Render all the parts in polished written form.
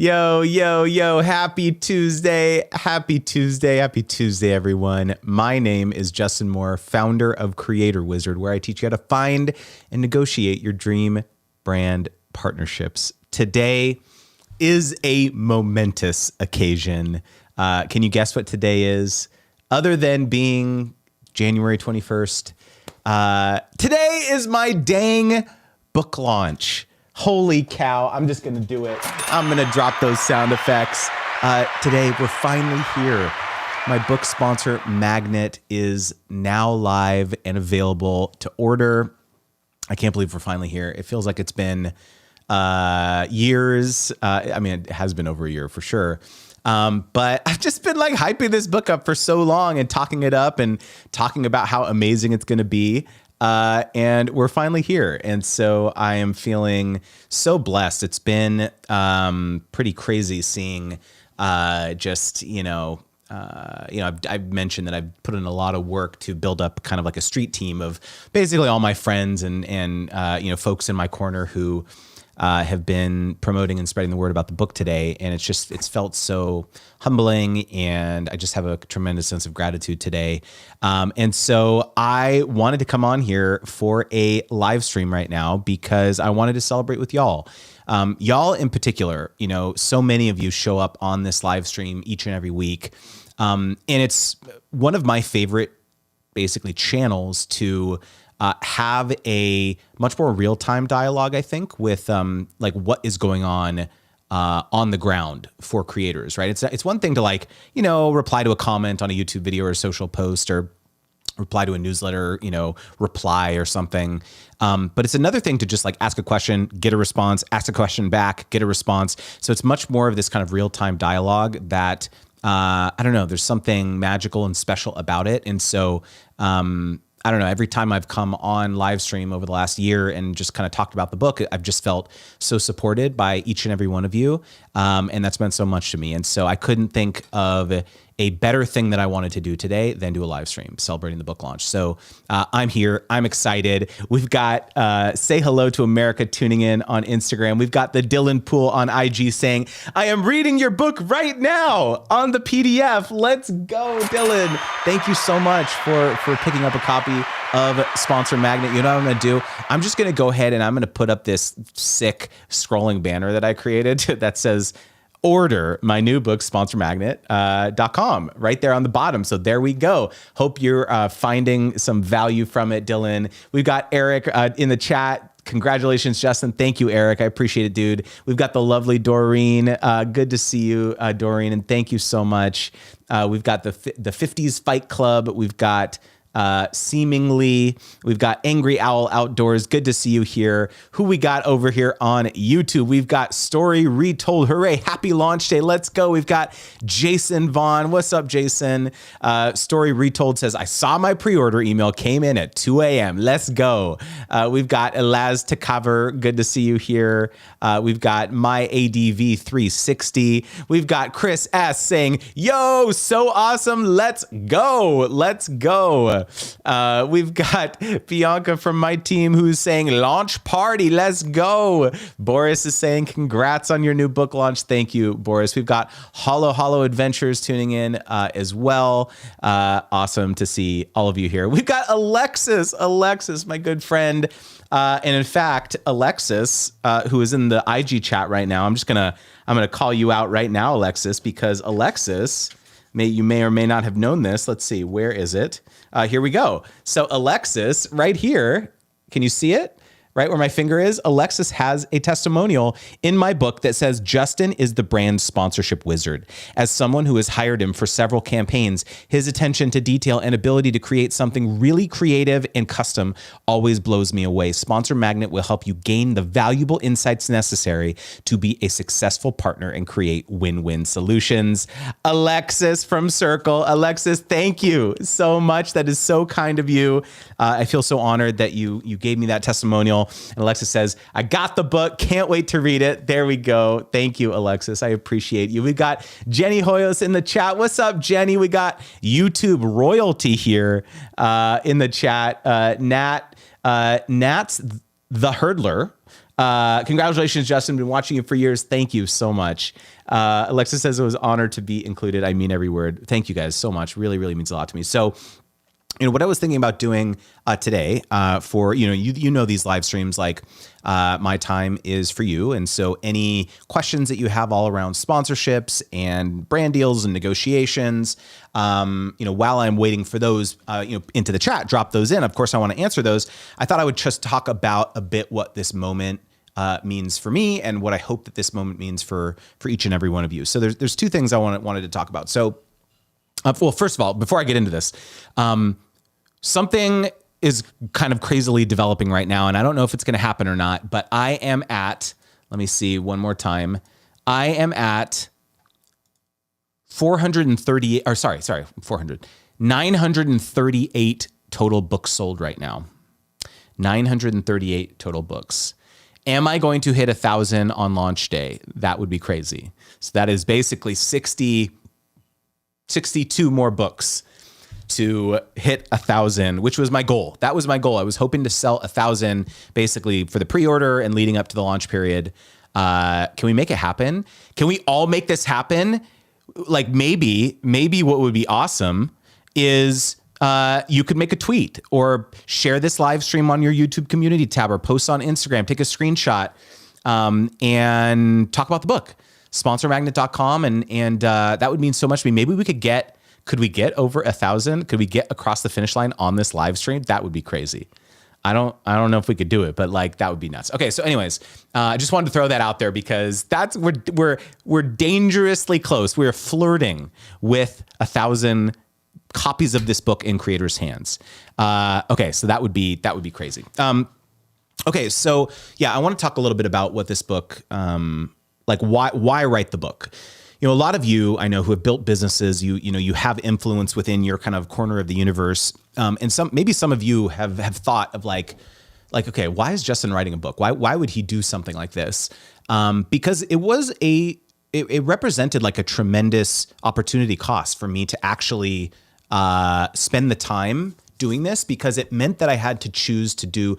Yo, yo, yo, happy Tuesday. Happy Tuesday. Happy Tuesday, everyone. My name is Justin Moore, founder of Creator Wizard, where I teach you how to find and negotiate your dream brand partnerships. Today is a momentous occasion. Can you guess what today is? Other than being January 21st, today is my dang book launch. Holy cow, I'm just gonna do it. I'm gonna drop those sound effects. Today, we're finally here. My book sponsor, Magnet, is now live and available to order. I can't believe we're finally here. It feels like it's been years. It has been over a year for sure. But I've just been like hyping this book up for so long and talking it up and talking about how amazing it's gonna be. And we're finally here. And so I am feeling so blessed. It's been pretty crazy seeing I've mentioned that I've put in a lot of work to build up kind of like a street team of basically all my friends and folks in my corner who have been promoting and spreading the word about the book today. And it's felt so humbling, and I just have a tremendous sense of gratitude today. And so I wanted to come on here for a live stream right now because I wanted to celebrate with y'all. Y'all in particular, so many of you show up on this live stream each and every week. And it's one of my favorite basically channels to have a much more real-time dialogue, I think, with like what is going on the ground for creators, right? It's one thing to reply to a comment on a YouTube video or a social post or reply to a newsletter, reply or something. But it's another thing to just like ask a question, get a response, ask a question back, get a response. So it's much more of this kind of real-time dialogue that I don't know, there's something magical and special about it. And so I don't know, every time I've come on live stream over the last year and just kind of talked about the book, I've just felt so supported by each and every one of you. And that's meant so much to me. And so I couldn't think of a better thing that I wanted to do today than do a live stream celebrating the book launch. So I'm here. I'm excited. We've got Say Hello to America tuning in on Instagram. We've got the Dylan Poole on IG saying, I am reading your book right now on the PDF. Let's go, Dylan. Thank you so much for picking up a copy of Sponsor Magnet. You know what I'm going to do? I'm just going to go ahead and I'm going to put up this sick scrolling banner that I created that says, order my new book, sponsormagnet.com, right there on the bottom. So there we go. Hope you're finding some value from it, Dylan. We've got Eric in the chat. Congratulations, Justin. Thank you, Eric. I appreciate it, dude. We've got the lovely Doreen. Good to see you, Doreen, and thank you so much. We've got the 50s Fight Club. We've got Seemingly, we've got Angry Owl Outdoors. Good to see you here. Who we got over here on YouTube? We've got Story Retold. Hooray, happy launch day. Let's go. We've got Jason Vaughn. What's up, Jason? Story Retold says, I saw my pre-order email came in at 2 a.m. Let's go. We've got Elaz Takaver. Good to see you here. We've got My ADV 360. We've got Chris S saying, yo, so awesome. Let's go. Let's go. We've got Bianca from my team who's saying launch party. Let's go. Boris is saying congrats on your new book launch. Thank you, Boris. We've got Hollow Adventures tuning in as well. Awesome to see all of you here. We've got Alexis, my good friend. And in fact, Alexis, who is in the IG chat right now, I'm gonna call you out right now, Alexis, because Alexis, you may or may not have known this. Let's see, where is it? Here we go. So Alexis, right here, can you see it? Right where my finger is, Alexis has a testimonial in my book that says Justin is the brand sponsorship wizard. As someone who has hired him for several campaigns, his attention to detail and ability to create something really creative and custom always blows me away. Sponsor Magnet will help you gain the valuable insights necessary to be a successful partner and create win-win solutions. Alexis from Circle. Alexis, thank you so much. That is so kind of you. I feel so honored that you gave me that testimonial. And Alexis says, I got the book. Can't wait to read it. There we go. Thank you, Alexis. I appreciate you. We got Jenny Hoyos in the chat. What's up, Jenny? We got YouTube royalty here in the chat. Nat's the Hurdler Congratulations, Justin. Been watching you for years. Thank you so much. Alexa says it was honored to be included. I mean every word. Thank you guys so much. Really, really means a lot to me. So, what I was thinking about doing today for, you know, these live streams, like my time is for you. And so any questions that you have all around sponsorships and brand deals and negotiations, while I'm waiting for those, into the chat, drop those in. Of course, I want to answer those. I thought I would just talk about a bit what this moment means for me and what I hope that this moment means for each and every one of you. So there's two things I wanted to talk about. So, well, first of all, before I get into this, something is kind of crazily developing right now, and I don't know if it's going to happen or not, but I am at, let me see one more time. I am at 938 total books sold right now. 938 total books. Am I going to hit 1,000 on launch day? That would be crazy. So that is basically 62 more books to hit 1,000, which was my goal. That was my goal. I was hoping to sell 1,000 basically for the pre-order and leading up to the launch period. Can we make it happen? Can we all make this happen? Like maybe what would be awesome is you could make a tweet or share this live stream on your YouTube community tab or post on Instagram, take a screenshot and talk about the book. Sponsormagnet.com and that would mean so much to me. Maybe we could we get over 1,000? Could we get across the finish line on this live stream? That would be crazy. I don't know if we could do it, but like that would be nuts. Okay, so anyways, I just wanted to throw that out there because we're dangerously close. We're flirting with 1,000 copies of this book in creators' hands. Okay, so that would be crazy. Okay, so yeah, I want to talk a little bit about what this book, like why write the book. A lot of you I know who have built businesses, you have influence within your kind of corner of the universe. And some of you have thought of like, okay, why is Justin writing a book? Why would he do something like this? Because it represented like a tremendous opportunity cost for me to actually spend the time doing this, because it meant that I had to choose to do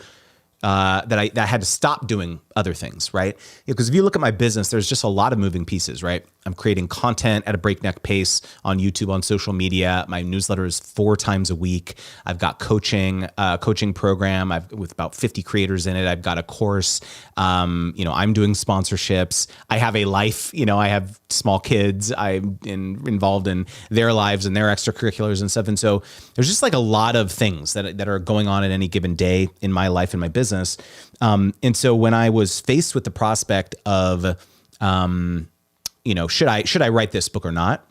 that I had to stop doing other things, right? Because if you look at my business, there's just a lot of moving pieces, right? I'm creating content at a breakneck pace on YouTube, on social media. My newsletter is 4 times a week. I've got coaching program. With about 50 creators in it. I've got a course. I'm doing sponsorships. I have a life. I have small kids. I'm involved in their lives and their extracurriculars and stuff. And so there's just like a lot of things that are going on at any given day in my life and my business. And so when I was faced with the prospect of, should I write this book or not?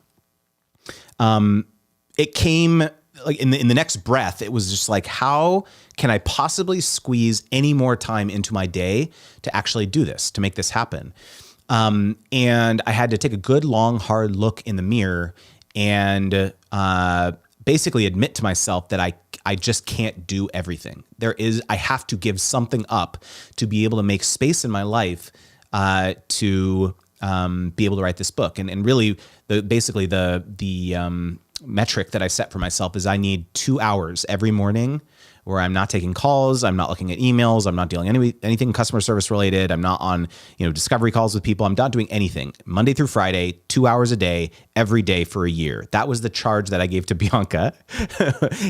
It came like in the next breath. It was just like, how can I possibly squeeze any more time into my day to actually do this, to make this happen? And I had to take a good, long, hard look in the mirror and basically admit to myself that I just can't do everything. I have to give something up to be able to make space in my life to be able to write this book. And really, the metric that I set for myself is I need 2 hours every morning where I'm not taking calls, I'm not looking at emails, I'm not dealing anything customer service related, I'm not on discovery calls with people, I'm not doing anything. Monday through Friday, 2 hours a day, every day for a year. That was the charge that I gave to Bianca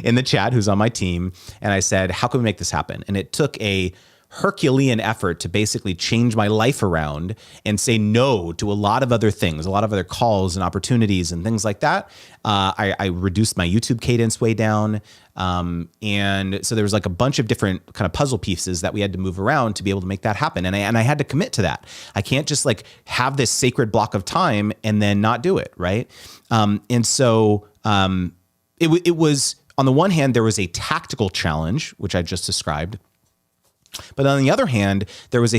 in the chat, who's on my team. And I said, how can we make this happen? And it took a Herculean effort to basically change my life around and say no to a lot of other things, a lot of other calls and opportunities and things like that. I reduced my YouTube cadence way down. And so there was like a bunch of different kind of puzzle pieces that we had to move around to be able to make that happen. And I had to commit to that. I can't just like have this sacred block of time and then not do it. Right. And so it was, on the one hand, there was a tactical challenge, which I just described. But on the other hand, there was a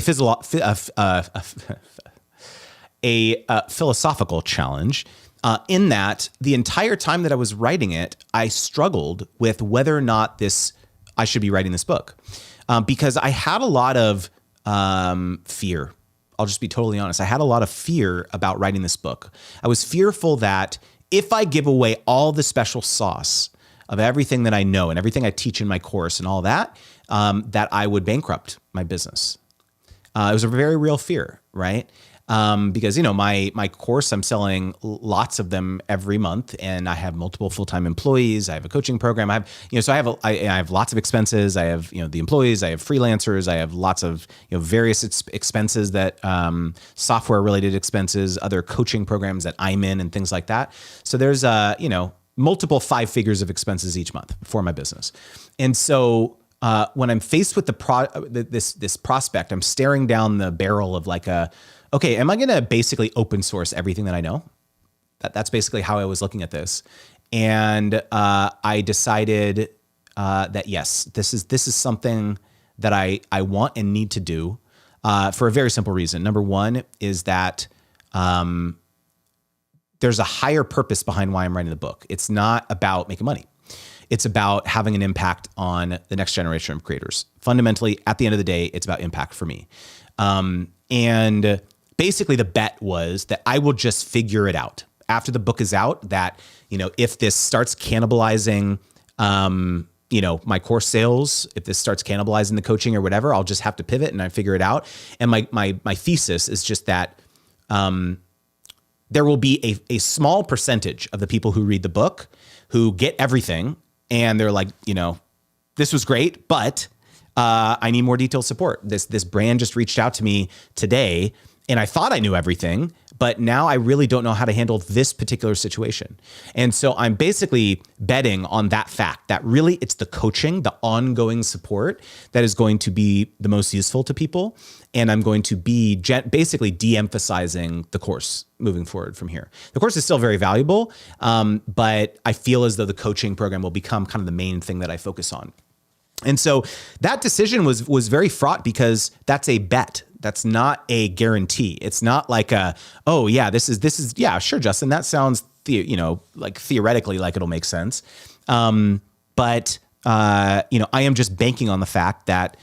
philosophical challenge in that the entire time that I was writing it, I struggled with whether or not I should be writing this book because I had a lot of fear. I'll just be totally honest. I had a lot of fear about writing this book. I was fearful that if I give away all the special sauce of everything that I know and everything I teach in my course and all that, that I would bankrupt my business. it was a very real fear, right? Because, my course, I'm selling lots of them every month, and I have multiple full-time employees. I have a coaching program. I have lots of expenses. I have, the employees, I have freelancers. I have lots of, various expenses that, software related expenses, other coaching programs that I'm in and things like that. So there's, multiple 5 figures of expenses each month for my business. And so, when I'm faced with this prospect, I'm staring down the barrel of okay, am I going to basically open source everything that I know? That's basically how I was looking at this. And I decided that yes, this is something that I want and need to do for a very simple reason. Number one is that there's a higher purpose behind why I'm writing the book. It's not about making money. It's about having an impact on the next generation of creators. Fundamentally, at the end of the day, it's about impact for me. And basically the bet was that I will just figure it out after the book is out, that, if this starts cannibalizing, my course sales, if this starts cannibalizing the coaching or whatever, I'll just have to pivot and I figure it out. And my thesis is just that, there will be a small percentage of the people who read the book who get everything. And they're like, this was great, but I need more detailed support. This brand just reached out to me today, and I thought I knew everything, but now I really don't know how to handle this particular situation. And so I'm basically betting on that fact that really it's the coaching, the ongoing support that is going to be the most useful to people. And I'm going to be basically de-emphasizing the course moving forward from here. The course is still very valuable, but I feel as though the coaching program will become kind of the main thing that I focus on. And so that decision was very fraught because that's a bet. That's not a guarantee. It's not like oh yeah, this is yeah, sure, Justin, that sounds theoretically like it'll make sense. But I am just banking on the fact that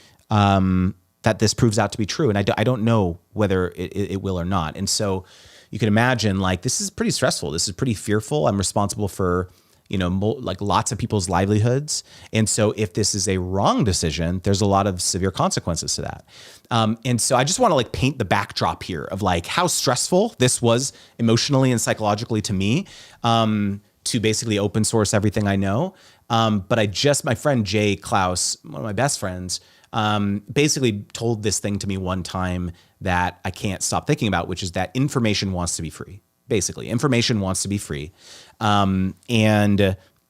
that this proves out to be true, and I don't know whether it will or not. And so you can imagine, this is pretty stressful. This is pretty fearful. I'm responsible for lots of people's livelihoods. And so if this is a wrong decision, there's a lot of severe consequences to that. And so I just want to paint the backdrop here of how stressful this was emotionally and psychologically to me, to basically open source everything I know. But my friend Jay Klaus, one of my best friends, basically told this thing to me one time that I can't stop thinking about, which is that information wants to be free. Basically, information wants to be free. And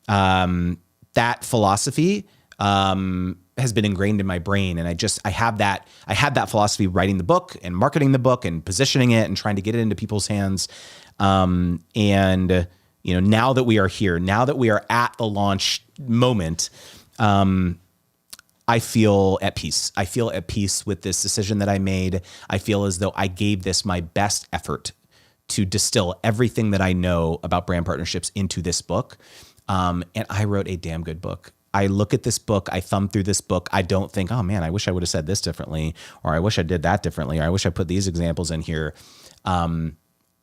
that philosophy has been ingrained in my brain. And I had that philosophy writing the book and marketing the book and positioning it and trying to get it into people's hands. And now that we are here, now that we are at the launch moment, I feel at peace. I feel at peace with this decision that I made. I feel as though I gave this my best effort to distill everything that I know about brand partnerships into this book. And I wrote a damn good book. I look at this book, I thumb through this book. I don't think, oh man, I wish I would have said this differently, or I wish I did that differently, or I wish I put these examples in here.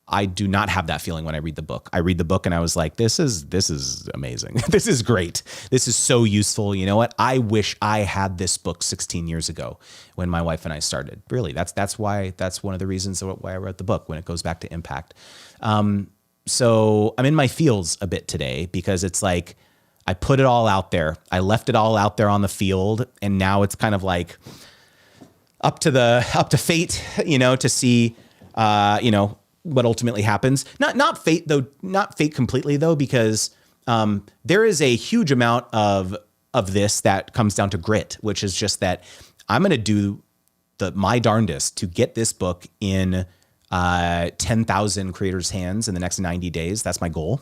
I do not have that feeling when I read the book. I read the book and I was like, this is amazing. This is great. This is so useful. You know what? I wish I had this book 16 years ago when my wife and I started. Really, that's one of the reasons why I wrote the book, when it goes back to impact. So I'm in my feels a bit today, because it's I put it all out there. I left it all out there on the field, and now it's kind of up to fate, to see, what ultimately happens. Not fate though, not fate completely though, because there is a huge amount of this that comes down to grit, which is just that I'm going to do my darndest to get this book in 10,000 creators' hands in the next 90 days. That's my goal.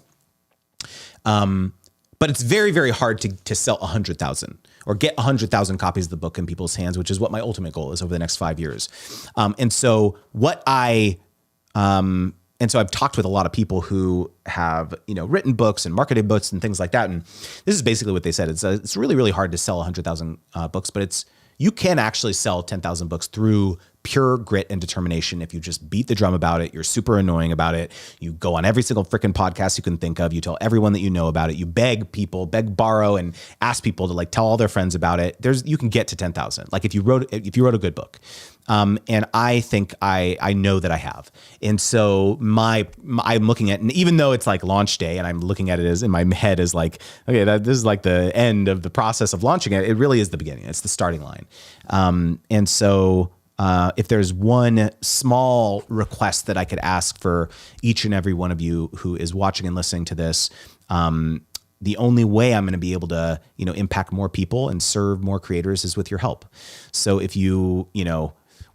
But it's very, very hard to sell 100,000 or get 100,000 copies of the book in people's hands, which is what my ultimate goal is over the next 5 years. And so I've talked with a lot of people who have, written books and marketed books and things like that. And this is basically what they said. It's really, really hard to sell 100,000 books, but you can actually sell 10,000 books through pure grit and determination. If you just beat the drum about it, you're super annoying about it. You go on every single freaking podcast you can think of. You tell everyone that you know about it. You beg, borrow, and ask people to tell all their friends about it. You can get to 10,000. If you wrote a good book. And I think I know that I have. And so I'm looking at, and even though it's like launch day and I'm looking at it as in my head as like, okay, this is like the end of the process of launching it. It really is the beginning. It's the starting line. And so if there's one small request that I could ask for each and every one of you who is watching and listening to this, the only way I'm going to be able to, impact more people and serve more creators is with your help. So if you,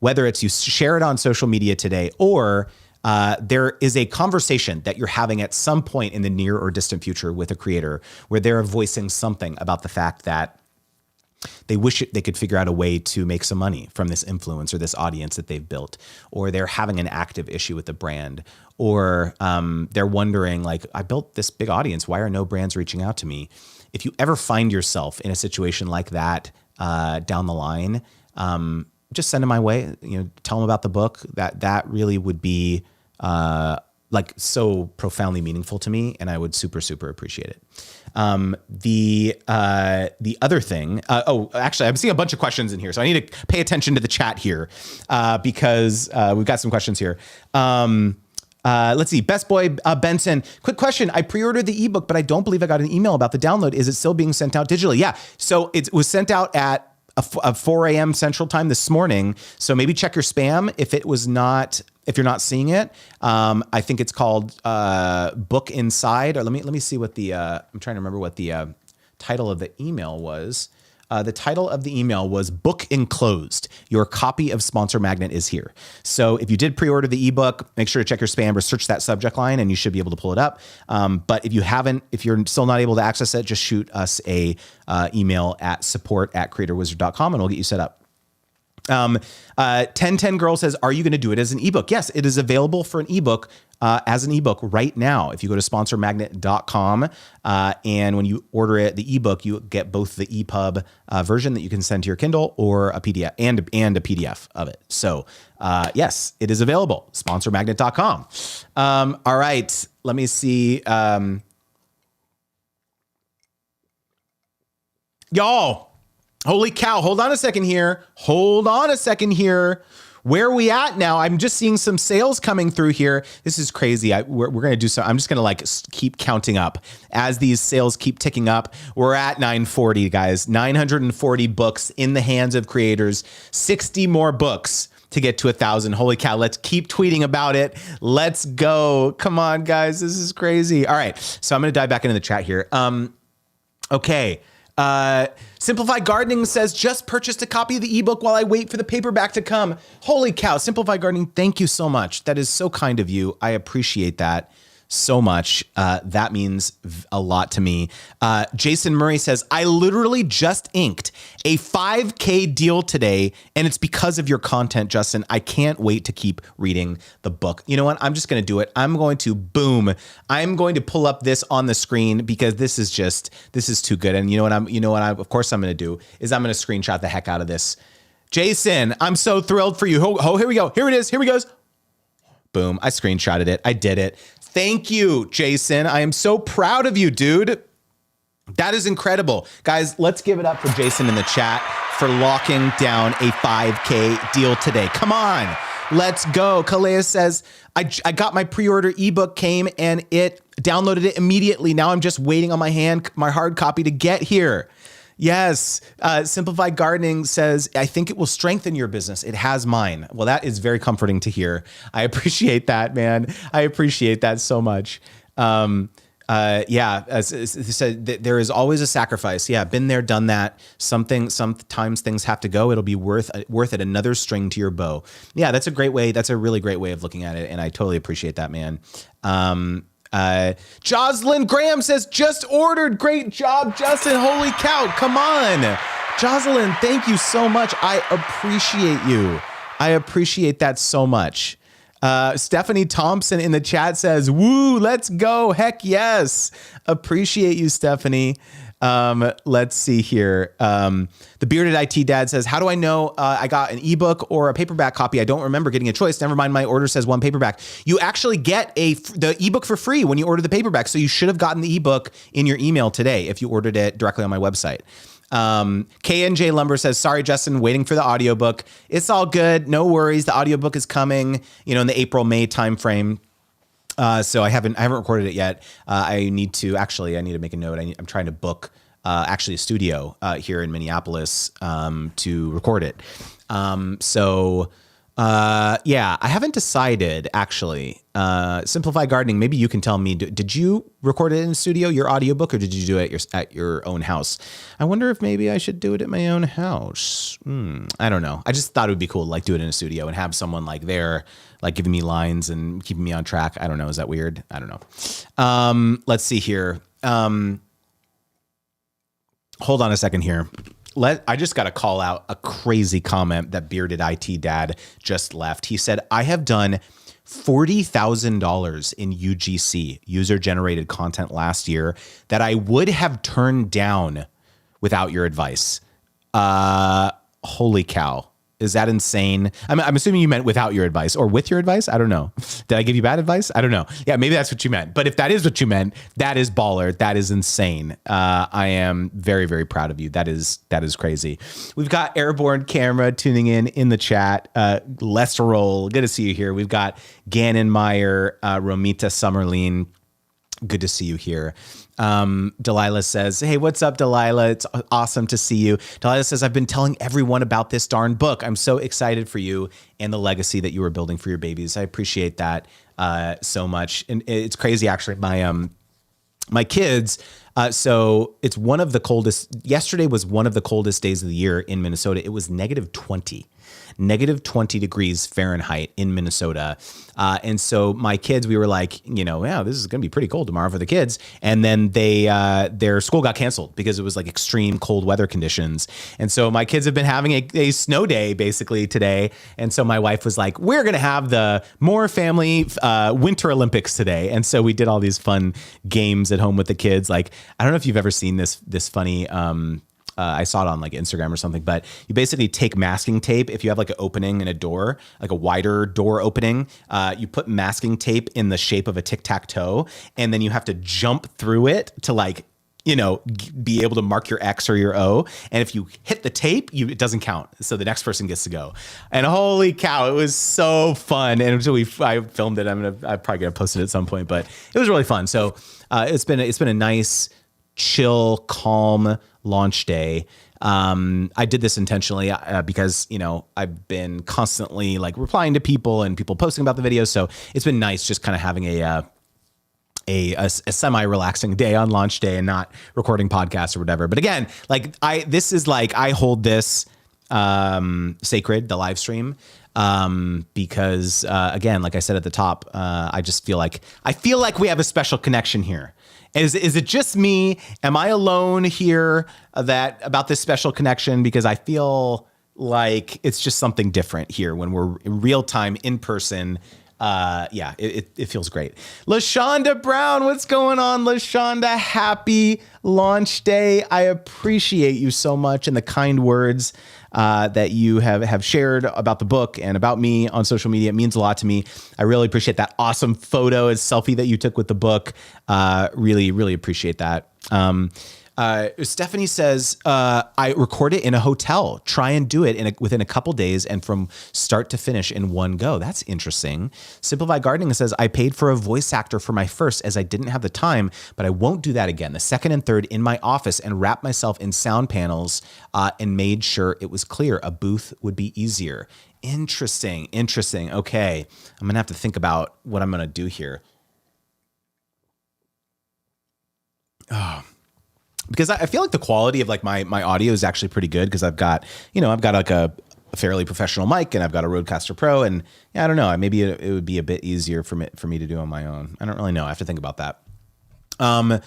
whether it's you share it on social media today or there is a conversation that you're having at some point in the near or distant future with a creator where they're voicing something about the fact that they wish they could figure out a way to make some money from this influence or this audience that they've built, or they're having an active issue with the brand, or they're wondering like, I built this big audience. Why are no brands reaching out to me? If you ever find yourself in a situation like that down the line, just send them my way, tell them about the book. That really would be like so profoundly meaningful to me, and I would super, super appreciate it. The other thing, actually, I'm seeing a bunch of questions in here, so I need to pay attention to the chat here because we've got some questions here. Let's see. Best Boy Benson. Quick question. I pre-ordered the ebook, but I don't believe I got an email about the download. Is it still being sent out digitally? Yeah. So it was sent out at 4 a.m. Central Time this morning. So maybe check your spam if you're not seeing it. I think it's called Book Inside. Or let me see what I'm trying to remember what the title of the email was. The title of the email was Book Enclosed. Your copy of Sponsor Magnet is here. So if you did pre-order the ebook, make sure to check your spam or search that subject line and you should be able to pull it up. But if you're still not able to access it, just shoot us a email at support@creatorwizard.com and we'll get you set up. 1010 Girl says, are you going to do it as an ebook? Yes, it is available for an ebook as an ebook right now. If you go to sponsormagnet.com and when you order it, the ebook, you get both the EPUB version that you can send to your Kindle or a PDF and a PDF of it. So yes, it is available. Sponsormagnet.com. All right, let me see. Y'all. Holy cow. Hold on a second here. Where are we at now? I'm just seeing some sales coming through here. This is crazy. We're going to do so. I'm just going to keep counting up as these sales keep ticking up. We're at 940, guys. 940 books in the hands of creators. 60 more books to get to 1,000. Holy cow. Let's keep tweeting about it. Let's go. Come on, guys. This is crazy. All right. So I'm going to dive back into the chat here. Okay. Simplified Gardening says, just purchased a copy of the ebook while I wait for the paperback to come. Holy cow. Simplified Gardening, thank you so much. That is so kind of you. I appreciate that so much. That means a lot to me. Jason Murray says, I literally just inked a 5K deal today, and it's because of your content, Justin. I can't wait to keep reading the book. You know what? I'm just going to do it. I'm going to pull up this on the screen because this is too good. And of course I'm going to do is I'm going to screenshot the heck out of this. Jason, I'm so thrilled for you. Oh, here we go. Here it is. Here we goes. Boom. I screenshotted it. I did it. Thank you, Jason. I am so proud of you, dude. That is incredible. Guys, let's give it up for Jason in the chat for locking down a 5K deal today. Come on. Let's go. Kalea says, I got my pre-order ebook came and it downloaded it immediately. Now I'm just waiting on my hard copy to get here. Yes. Simplified Gardening says, I think it will strengthen your business. It has mine. Well, that is very comforting to hear. I appreciate that, man. I appreciate that so much. As said, there is always a sacrifice. Yeah. Been there, done that. Sometimes things have to go. It'll be worth it. Another string to your bow. Yeah. That's a great way. That's a really great way of looking at it. And I totally appreciate that, man. Jocelyn Graham says, just ordered. Great job, Justin. Holy cow. Come on. Jocelyn, thank you so much. I appreciate you. I appreciate that so much. Stephanie Thompson in the chat says, woo, let's go. Heck yes. Appreciate you, Stephanie. Let's see here. The Bearded IT Dad says, how do I know I got an ebook or a paperback copy? I don't remember getting a choice. Never mind, my order says one paperback. You actually get the ebook for free when you order the paperback. So you should have gotten the ebook in your email today if you ordered it directly on my website. KNJ Lumber says, sorry, Justin, waiting for the audiobook. It's all good. No worries. The audiobook is coming, in the April, May timeframe. So I haven't recorded it yet. I need to make a note. I'm trying to book actually a studio here in Minneapolis to record it. I haven't decided actually. Simplify Gardening, maybe you can tell me, did you record it in a studio, your audiobook, or did you do it at your own house? I wonder if maybe I should do it at my own house. I don't know. I just thought it would be cool to like do it in a studio and have someone like there, like giving me lines and keeping me on track. I don't know. Is that weird? I don't know. Let's see here. Hold on a second here. I just got to call out a crazy comment that Bearded IT Dad just left. He said, I have done $40,000 in UGC, user-generated content, last year that I would have turned down without your advice. Holy cow. Is that insane? I'm assuming you meant without your advice or with your advice. I don't know. Did I give you bad advice? I don't know. Yeah, maybe that's what you meant. But if that is what you meant, that is baller. That is insane. I am very, very proud of you. That is crazy. We've got Airborne Camera tuning in the chat. Let's roll. Good to see you here. We've got Gannon Meyer, Romita Summerlin. Good to see you here. Delilah says, hey, what's up, Delilah? It's awesome to see you. Delilah says, I've been telling everyone about this darn book. I'm so excited for you and the legacy that you are building for your babies. I appreciate that so much. And it's crazy, actually. My kids, so it's one of the coldest. Yesterday was one of the coldest days of the year in Minnesota. It was -20 degrees Fahrenheit in Minnesota. And so my kids, we were like, yeah, this is going to be pretty cold tomorrow for the kids. And then their school got canceled because it was like extreme cold weather conditions. And so my kids have been having a snow day basically today. And so my wife was like, we're going to have the More Family Winter Olympics today. And so we did all these fun games at home with the kids. Like, I don't know if you've ever seen this funny, I saw it on like Instagram or something, but you basically take masking tape. If you have like an opening in a door, like a wider door opening, you put masking tape in the shape of a tic-tac-toe, and then you have to jump through it to like, be able to mark your X or your O. And if you hit the tape, it doesn't count. So the next person gets to go. And holy cow, it was so fun. And so I filmed it. I'm probably gonna post it at some point, but it was really fun. So it's been a nice, chill, calm launch day. I did this intentionally because, I've been constantly like replying to people and people posting about the videos. So it's been nice just kind of having a semi-relaxing day on launch day and not recording podcasts or whatever. But again, I hold this sacred, the live stream, because again, like I said at the top, I just feel like we have a special connection here. Is it just me? Am I alone here about this special connection? Because I feel like it's just something different here when we're in real time, in person. It feels great. LaShonda Brown, what's going on, LaShonda? Happy launch day. I appreciate you so much and the kind words that you have shared about the book and about me on social media. It means a lot to me. I really appreciate that awesome photo and selfie that you took with the book. Really, really appreciate that. Stephanie says, I record it in a hotel. Try and do it within a couple days and from start to finish in one go. That's interesting. Simplified Gardening says, I paid for a voice actor for my first as I didn't have the time, but I won't do that again. The second and third in my office and wrapped myself in sound panels and made sure it was clear. A booth would be easier. Interesting. Okay. I'm going to have to think about what I'm going to do here. Oh. Because I feel like the quality of like my audio is actually pretty good because I've got like a fairly professional mic and I've got a Rodecaster Pro, and I don't know, maybe it would be a bit easier for me to do on my own. I don't really know. I have to think about that. All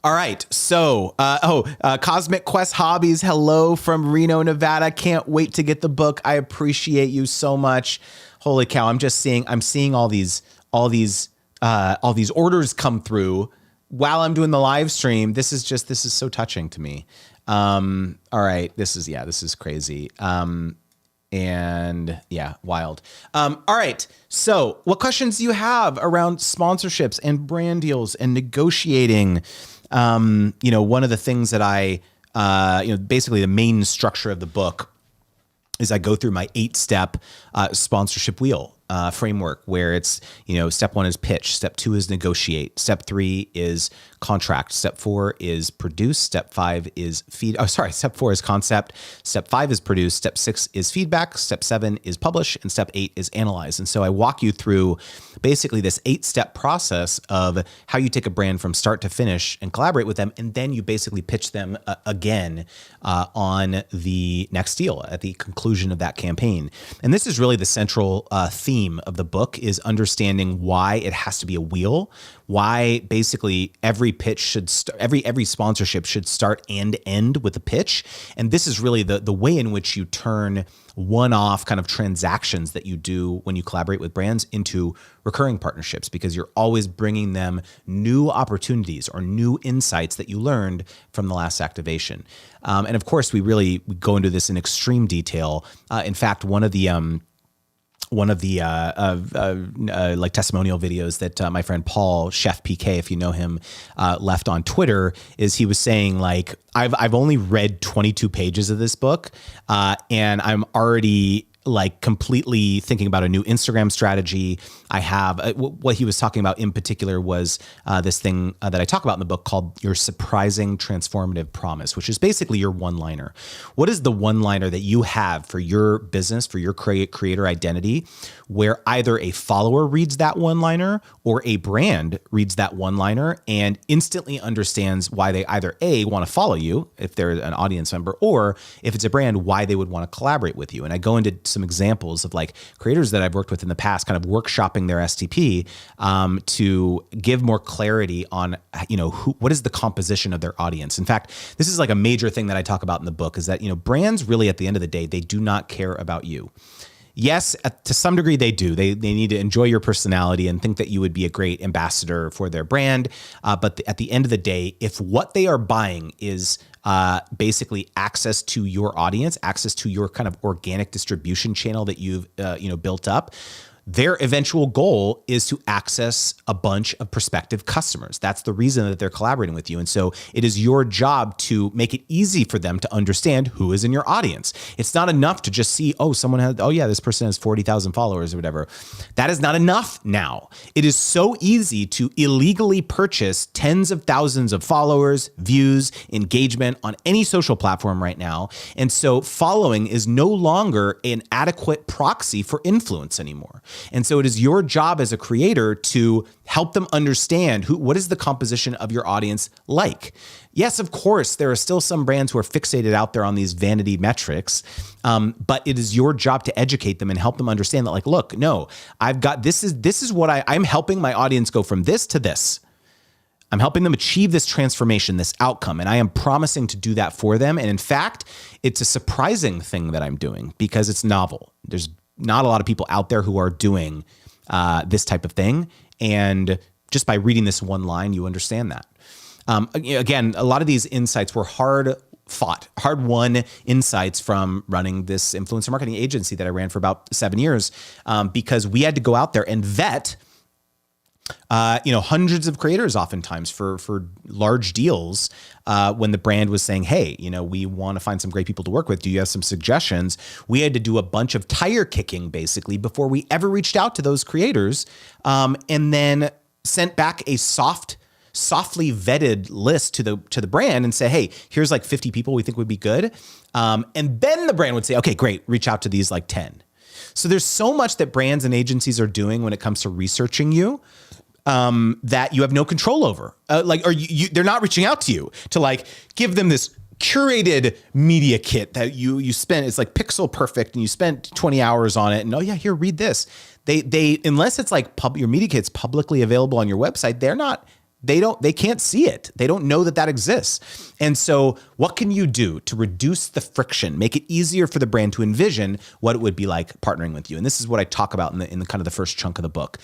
right. So, Cosmic Quest Hobbies. Hello from Reno, Nevada. Can't wait to get the book. I appreciate you so much. Holy cow. I'm seeing all these orders come through while I'm doing the live stream. This is so touching to me. All right. This is crazy. Wild. All right. So what questions do you have around sponsorships and brand deals and negotiating? One of the things that I basically the main structure of the book is I go through my 8-step sponsorship wheel framework, where it's, step 1 is pitch, step 2 is negotiate, step 3 is contract, step 4 is produce, step 5 is step 4 is concept, step 5 is produce, step 6 is feedback, step 7 is publish, and step 8 is analyze. And so I walk you through basically this 8-step process of how you take a brand from start to finish and collaborate with them, and then you basically pitch them again on the next deal at the conclusion of that campaign. And this is really the central theme of the book, is understanding why it has to be a wheel, why basically every pitch should every sponsorship should start and end with a pitch. And this is really the way in which you turn one-off kind of transactions that you do when you collaborate with brands into recurring partnerships, because you're always bringing them new opportunities or new insights that you learned from the last activation. And of course, we go into this in extreme detail. In fact, one of the like testimonial videos that my friend Paul, Chef PK, if you know him, left on Twitter, is he was saying, like, I've only read 22 pages of this book, and I'm already like completely thinking about a new Instagram strategy. I have what he was talking about in particular was this thing that I talk about in the book called your surprising transformative promise, which is basically your one-liner. What is the one-liner that you have for your business, for your creator identity, where either a follower reads that one-liner or a brand reads that one-liner and instantly understands why they either A, want to follow you if they're an audience member, or if it's a brand, why they would want to collaborate with you. And I go into some examples of like creators that I've worked with in the past, kind of workshopping their STP to give more clarity on, what is the composition of their audience. In fact, this is like a major thing that I talk about in the book, is that, brands really at the end of the day, they do not care about you. Yes, to some degree they do. They need to enjoy your personality and think that you would be a great ambassador for their brand. But at the end of the day, if what they are buying is basically access to your audience, access to your kind of organic distribution channel that you've built up, their eventual goal is to access a bunch of prospective customers. That's the reason that they're collaborating with you. And so it is your job to make it easy for them to understand who is in your audience. It's not enough to just see, this person has 40,000 followers or whatever. That is not enough now. It is so easy to illegally purchase tens of thousands of followers, views, engagement on any social platform right now. And so following is no longer an adequate proxy for influence anymore. And so it is your job as a creator to help them understand what is the composition of your audience like. Yes, of course, there are still some brands who are fixated out there on these vanity metrics, but it is your job to educate them and help them understand that, like, look, no, I've got, this is what I'm helping my audience go from this to this. I'm helping them achieve this transformation, this outcome, and I am promising to do that for them. And in fact, it's a surprising thing that I'm doing because it's novel. There's not a lot of people out there who are doing this type of thing. And just by reading this one line, you understand that. Again, a lot of these insights were hard-won insights from running this influencer marketing agency that I ran for about 7 years, because we had to go out there and vet hundreds of creators oftentimes for large deals when the brand was saying, hey, we want to find some great people to work with. Do you have some suggestions? We had to do a bunch of tire kicking basically before we ever reached out to those creators, and then sent back a softly vetted list to the brand and say, hey, here's like 50 people we think would be good. And then the brand would say, okay, great, reach out to these like 10. So there's so much that brands and agencies are doing when it comes to researching you that you have no control over. They're not reaching out to you to like give them this curated media kit that you spent. It's like pixel perfect, and you spent 20 hours on it. And here, read this. They unless it's like your media kit's publicly available on your website, they can't see it. They don't know that exists. And so what can you do to reduce the friction, make it easier for the brand to envision what it would be like partnering with you? And this is what I talk about in the kind of the first chunk of the book.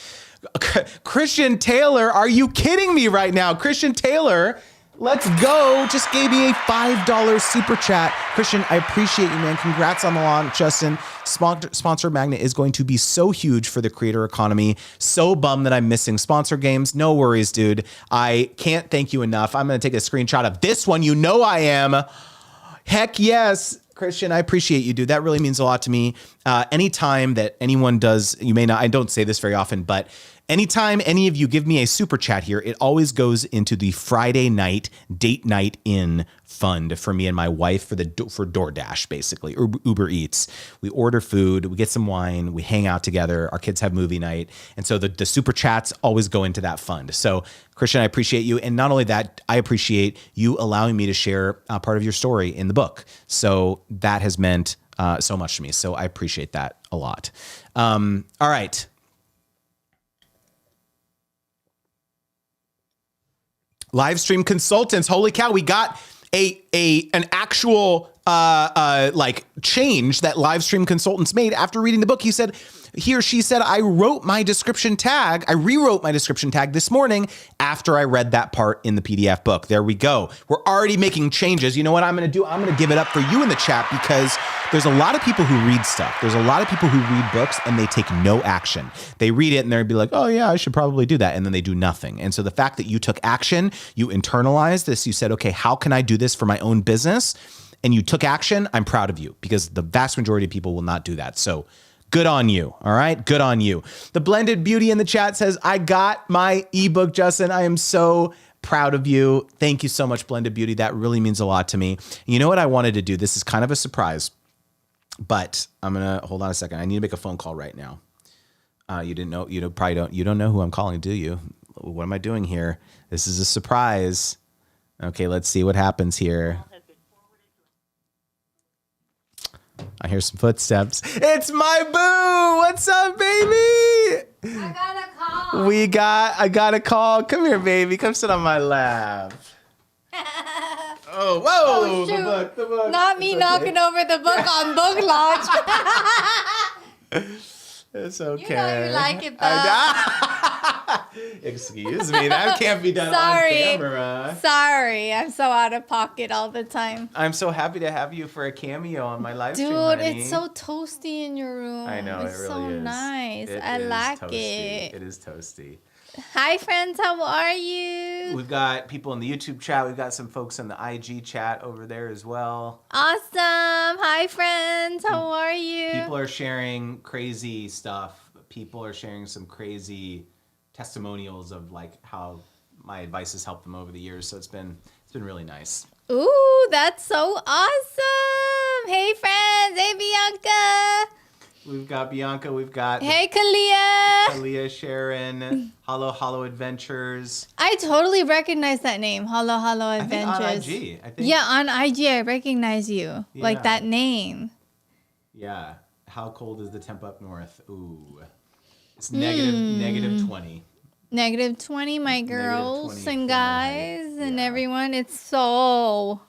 Christian Taylor, are you kidding me right now? Christian Taylor, let's go. Just gave me a $5 super chat. Christian, I appreciate you, man. Congrats on the launch, Justin. Sponsor Magnet is going to be so huge for the creator economy. So bummed that I'm missing sponsor games. No worries, dude. I can't thank you enough. I'm going to take a screenshot of this one. I am. Heck yes. Christian, I appreciate you, dude. That really means a lot to me. Anytime that anyone does, you may not, I don't say this very often, but anytime any of you give me a super chat here, it always goes into the Friday night date night in fund for me and my wife for DoorDash, basically, or Uber Eats. We order food, we get some wine, we hang out together. Our kids have movie night. And so the super chats always go into that fund. So Christian, I appreciate you. And not only that, I appreciate you allowing me to share part of your story in the book. So that has meant so much to me. So I appreciate that a lot. All right. Live stream consultants. Holy cow. We got an actual like change that live stream consultants made after reading the book. He or she said, I rewrote my description tag this morning after I read that part in the PDF book. There we go. We're already making changes. You know what I'm going to do? I'm going to give it up for you in the chat because there's a lot of people who read stuff. There's a lot of people who read books and they take no action. They read it and they'll be like, oh yeah, I should probably do that. And then they do nothing. And so the fact that you took action, you internalized this, you said, okay, how can I do this for my own business? And you took action. I'm proud of you because the vast majority of people will not do that. So good on you. All right. Good on you. The Blended Beauty in the chat says, I got my ebook, Justin. I am so proud of you. Thank you so much, Blended Beauty. That really means a lot to me. You know what I wanted to do? This is kind of a surprise, but I'm going to hold on a second. I need to make a phone call right now. You didn't know, you don't know who I'm calling, do you? What am I doing here? This is a surprise. Okay. Let's see what happens here. I hear some footsteps. It's my boo. What's up, baby? I got a call. I got a call. Come here, baby. Come sit on my lap. Oh, whoa. Oh, shoot. The book. Not me knocking over the book on book launch. It's okay. You know you like it, though. Excuse me. That can't be done on camera. Sorry. I'm so out of pocket all the time. I'm so happy to have you for a cameo on my live stream, Dude, honey. it's so toasty in your room. I know, it's it really so is. Nice. It I is like toasty. it. It is toasty. Hi, friends. How are you? We've got people in the YouTube chat. We've got some folks in the IG chat over there as well. Awesome. Hi, friends. How are you? People are sharing crazy stuff. People are sharing some crazy testimonials of like how my advice has helped them over the years. So it's been really nice. Ooh, that's so awesome. Hey, friends. Hey, Bianca. We've got Bianca. We've got Hey, Kalia. Kalia, Sharon, Hollow Adventures. I totally recognize that name, Hollow Adventures. I think on IG. I think. Yeah, on IG, I recognize you. Yeah. Like that name. Yeah. How cold is the temp up north? Ooh. It's negative 20. Negative 20, my girls 20 and guys and yeah. everyone. It's so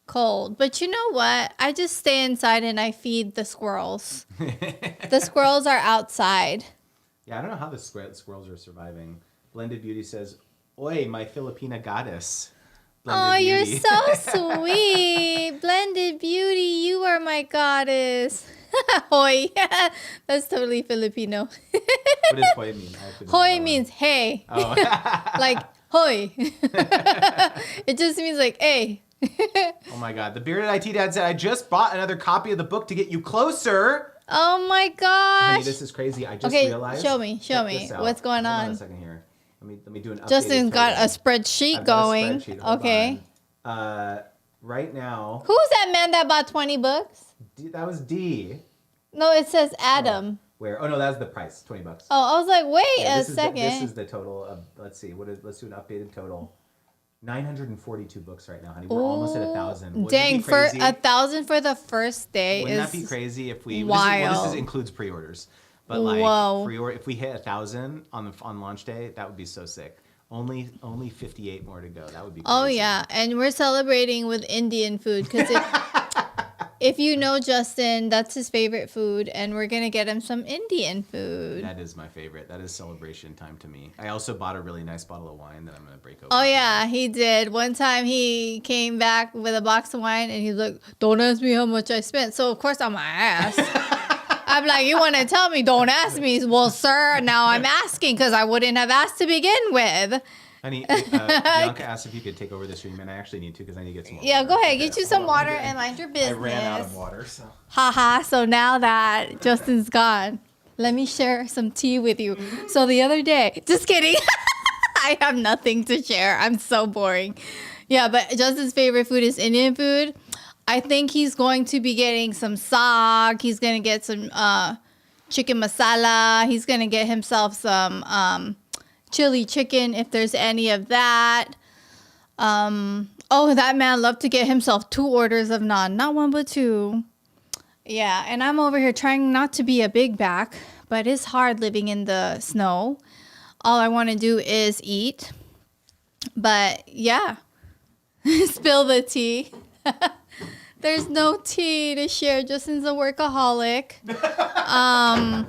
cold. But you know what? I just stay inside and I feed the squirrels. The squirrels are outside. Yeah, I don't know how the squirrels are surviving. Blended Beauty says, Oi, my Filipina goddess. Blended You're Beauty. so sweet. Blended Beauty, you are my goddess. Hoy. That's totally Filipino. What does hoy mean? Hoy means hey. Oh. Like, hoy. It just means like, hey. Oh my God. The Bearded IT Dad said, I just bought another copy of the book to get you closer. Oh my gosh. Honey, this is crazy. I just realized. Show me. What's going on? Hold on a second here. Let me do an update. Justin's got a spreadsheet going. Hold okay. on. Right now. Who's that man that bought 20 books? That was D. No, it says Adam. Where? Oh no, that's the price. $20. Oh, I was like, wait a second. This is the total of. Let's see. Let's do an updated total. 942 books right now, honey. We're almost at 1,000. Dang, for 1,000 for the first day. Wouldn't that be crazy if we? Wild. This includes pre-orders, but like if we hit 1,000 on launch day, that would be so sick. Only 58 more to go. That would be crazy. Oh yeah, and we're celebrating with Indian food because if you know Justin, that's his favorite food, and we're gonna get him some Indian food. That is my favorite. That is celebration time to me. I also bought a really nice bottle of wine that I'm gonna break open. Oh yeah, he did. One time he came back with a box of wine, and he's like, "Don't ask me how much I spent." So of course I'm gonna ask. I'm like, "You want to tell me? Don't ask me." Well, sir, now I'm asking because I wouldn't have asked to begin with. Honey, Bianca asked if you could take over the stream, and I actually need to because I need to get some water. Yeah, go ahead. Get you some water and mind your business. I ran out of water, so. Haha. So now that Justin's gone, let me share some tea with you. So the other day, just kidding. I have nothing to share. I'm so boring. Yeah, but Justin's favorite food is Indian food. I think he's going to be getting some saag. He's going to get some chicken masala. He's going to get himself some chili chicken if there's any of that. Oh, that man loved to get himself 2 orders of naan. Not 1, but 2. Yeah, and I'm over here trying not to be a big back, but it's hard living in the snow. All I want to do is eat. But yeah, spill the tea. There's no tea to share. Justin's a workaholic. Am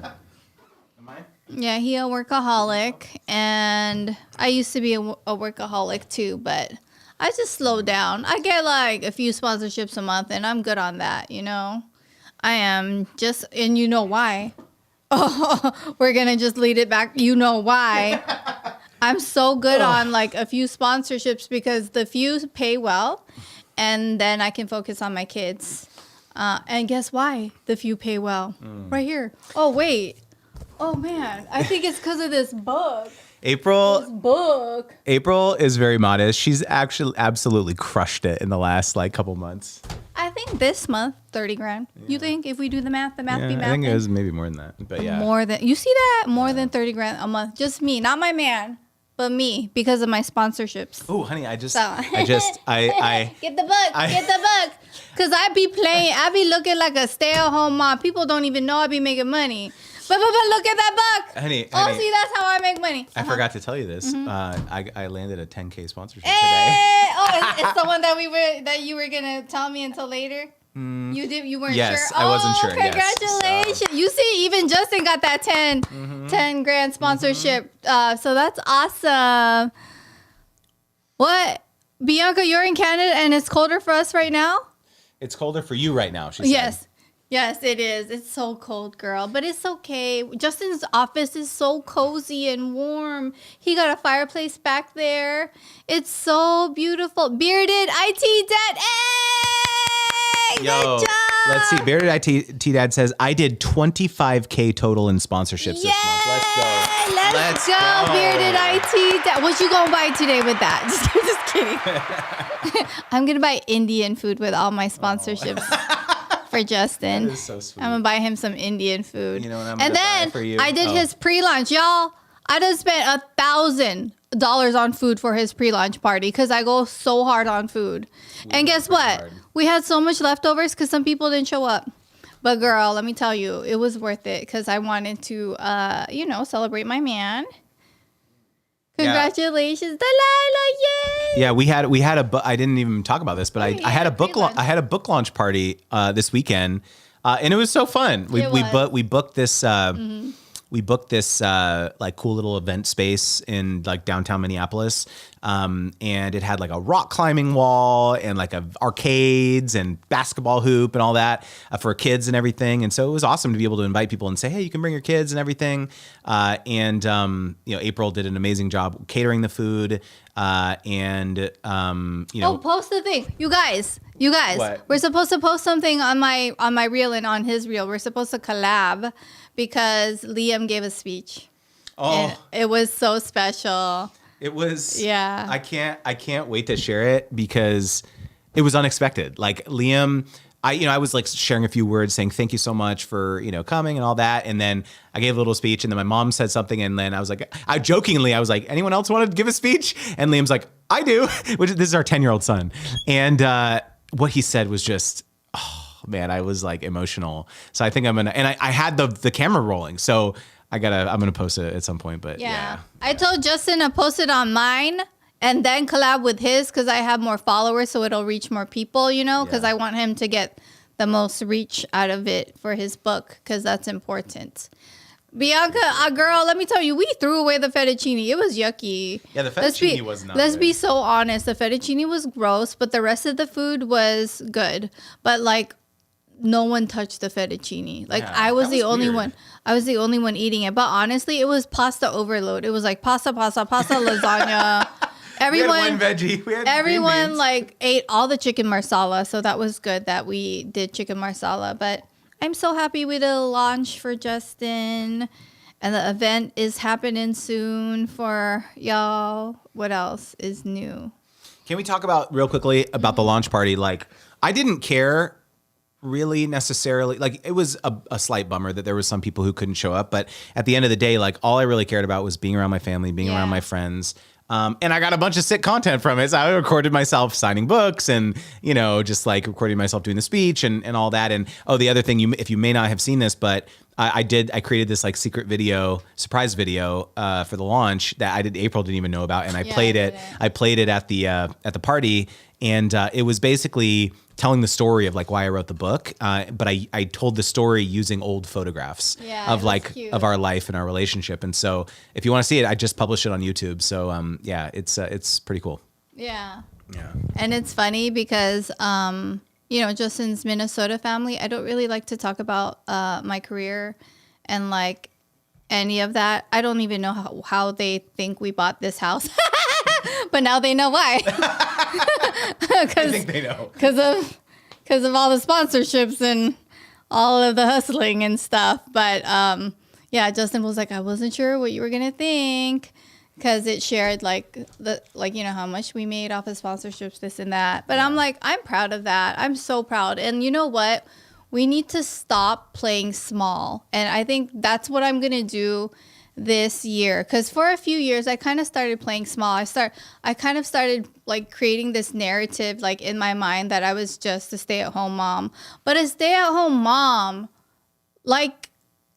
I? Yeah, he a workaholic, and I used to be a workaholic too, but I just slowed down. I get like a few sponsorships a month, and I'm good on that, you know? I am just, and you know why. Oh, we're going to just lead it back. You know why. I'm so good on like a few sponsorships because the few pay well, and then I can focus on my kids. And guess why the few pay well? Right here. Oh, wait. Oh, man. I think it's because of this book. April is very modest. She's actually absolutely crushed it in the last like couple months. I think this month, 30 grand. Yeah. You think if we do the math be math? I think it was maybe more than that, but yeah. More than, you see that? More than 30 grand a month. Just me, not my man, but me because of my sponsorships. Oh, honey, I get the book, get the book. Cause I be looking like a stay-at-home mom. People don't even know I be making money. But look at that book. Honey, see, that's how I make money. I forgot to tell you this. I landed a 10K sponsorship today. Oh, it's the one that you were gonna tell me until later. You weren't sure. Yes, I wasn't sure. Congratulations! Yes, so. You see, even Justin got that 10 grand sponsorship. So that's awesome. What, Bianca? You're in Canada and it's colder for us right now. It's colder for you right now. She said. Yes, it is. It's so cold, girl. But it's okay. Justin's office is so cozy and warm. He got a fireplace back there. It's so beautiful. Bearded IT Dad. Hey! Yo, good job! Let's see. Bearded IT Dad says, I did 25K total in sponsorships this month. Let's go. Let's go, Bearded IT Dad. What you going to buy today with that? Just kidding. I'm going to buy Indian food with all my sponsorships. For Justin. That is so sweet. I'm gonna buy him some Indian food. You know what I'm gonna buy for you? I did his pre-launch, y'all. I just spent $1,000 on food for his pre-launch party because I go so hard on food. And guess what? Hard. We had so much leftovers because some people didn't show up. But girl, let me tell you, it was worth it because I wanted to, celebrate my man. Congratulations, Delilah! Yay! Yeah, we had a. I didn't even talk about this, but I had a book. I had a book launch party this weekend, and it was so fun. We booked this. We booked this like cool little event space in like downtown Minneapolis, and it had like a rock climbing wall and like arcades and basketball hoop and all that for kids and everything. And so it was awesome to be able to invite people and say, hey, you can bring your kids and everything. April did an amazing job catering the food. Post the thing, you guys. What? We're supposed to post something on my reel and on his reel. We're supposed to collab because Liam gave a speech. Oh, and it was so special. It was. Yeah. I can't wait to share it because it was unexpected. Like Liam, I was like sharing a few words saying thank you so much for, coming and all that. And then I gave a little speech and then my mom said something. And then I was like, I was like, anyone else want to give a speech? And Liam's like, I do, this is our 10-year-old son. And what he said was just, oh man, I was like emotional. So I think I'm going to, and I had the camera rolling. So I'm going to post it at some point, but yeah. I told Justin to post it on mine. And then collab with his because I have more followers, so it'll reach more people, because I want him to get the most reach out of it for his book because that's important. Bianca, girl, let me tell you, we threw away the fettuccine. It was yucky. Yeah, the fettuccine was not Let's good. be so honest. The fettuccine was gross, but the rest of the food was good. But like, no one touched the fettuccine. Like Yeah, I was the only weird. one. I was the only one eating it. But honestly, it was pasta overload. It was like pasta, lasagna. everyone, we had one veggie. We had green everyone beans. like ate all the chicken marsala, so that was good that we did chicken marsala. But I'm so happy we did a launch for Justin, and the event is happening soon for y'all. What else is new? Can we talk about real quickly about the launch party? Like, I didn't care really necessarily. Like, it was a slight bummer that there was some people who couldn't show up. But at the end of the day, like, all I really cared about was being around my family, being around my friends. And I got a bunch of sick content from it. So I recorded myself signing books and, you know, just like recording myself doing the speech and all that. And the other thing, if you may not have seen this, but I created this like secret video, surprise video for the launch that April didn't even know about. And I played it at the party. And it was basically telling the story of like why I wrote the book. But I told the story using old photographs of like cute. of our life and our relationship. And so if you want to see it, I just published it on YouTube. So yeah, it's pretty cool. Yeah. Yeah. And it's funny because, you know, Justin's Minnesota family, I don't really like to talk about my career and like any of that. I don't even know how they think we bought this house. But now they know why. I think they know. Because of all the sponsorships and all of the hustling and stuff. But yeah, Justin was like, I wasn't sure what you were gonna think, because it shared like you know how much we made off of sponsorships, this and that. But I'm like, I'm proud of that. I'm so proud. And you know what? We need to stop playing small. And I think that's what I'm gonna do this year, because for a few years I kind of started playing small. I kind of started like creating this narrative like in my mind that I was just a stay-at-home mom. But a stay-at-home mom, like,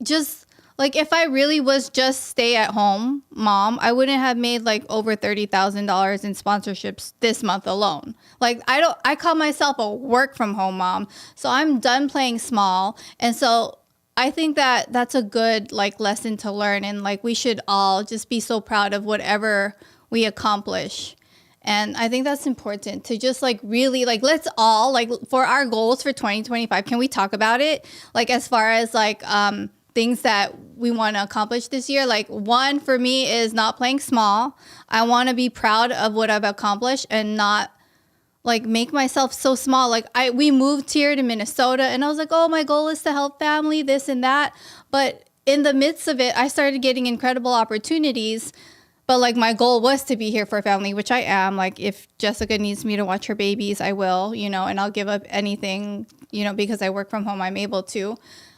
just like if I really was just stay-at-home mom, I wouldn't have made like over $30,000 in sponsorships this month alone. Like, I call myself a work from home mom. So I'm done playing small. And so I think that that's a good like lesson to learn, and like we should all just be so proud of whatever we accomplish. And I think that's important to just like really like, let's all like, for our goals for 2025, can we talk about it? Like as far as like things that we want to accomplish this year. Like one for me is not playing small. I want to be proud of what I've accomplished and not like make myself so small. Like we moved here to Minnesota and I was like, oh, my goal is to help family, this and that. But in the midst of it, I started getting incredible opportunities. But like my goal was to be here for family, which I am. Like if Jessica needs me to watch her babies, I will, you know, and I'll give up anything, you know, because I work from home, I'm able to.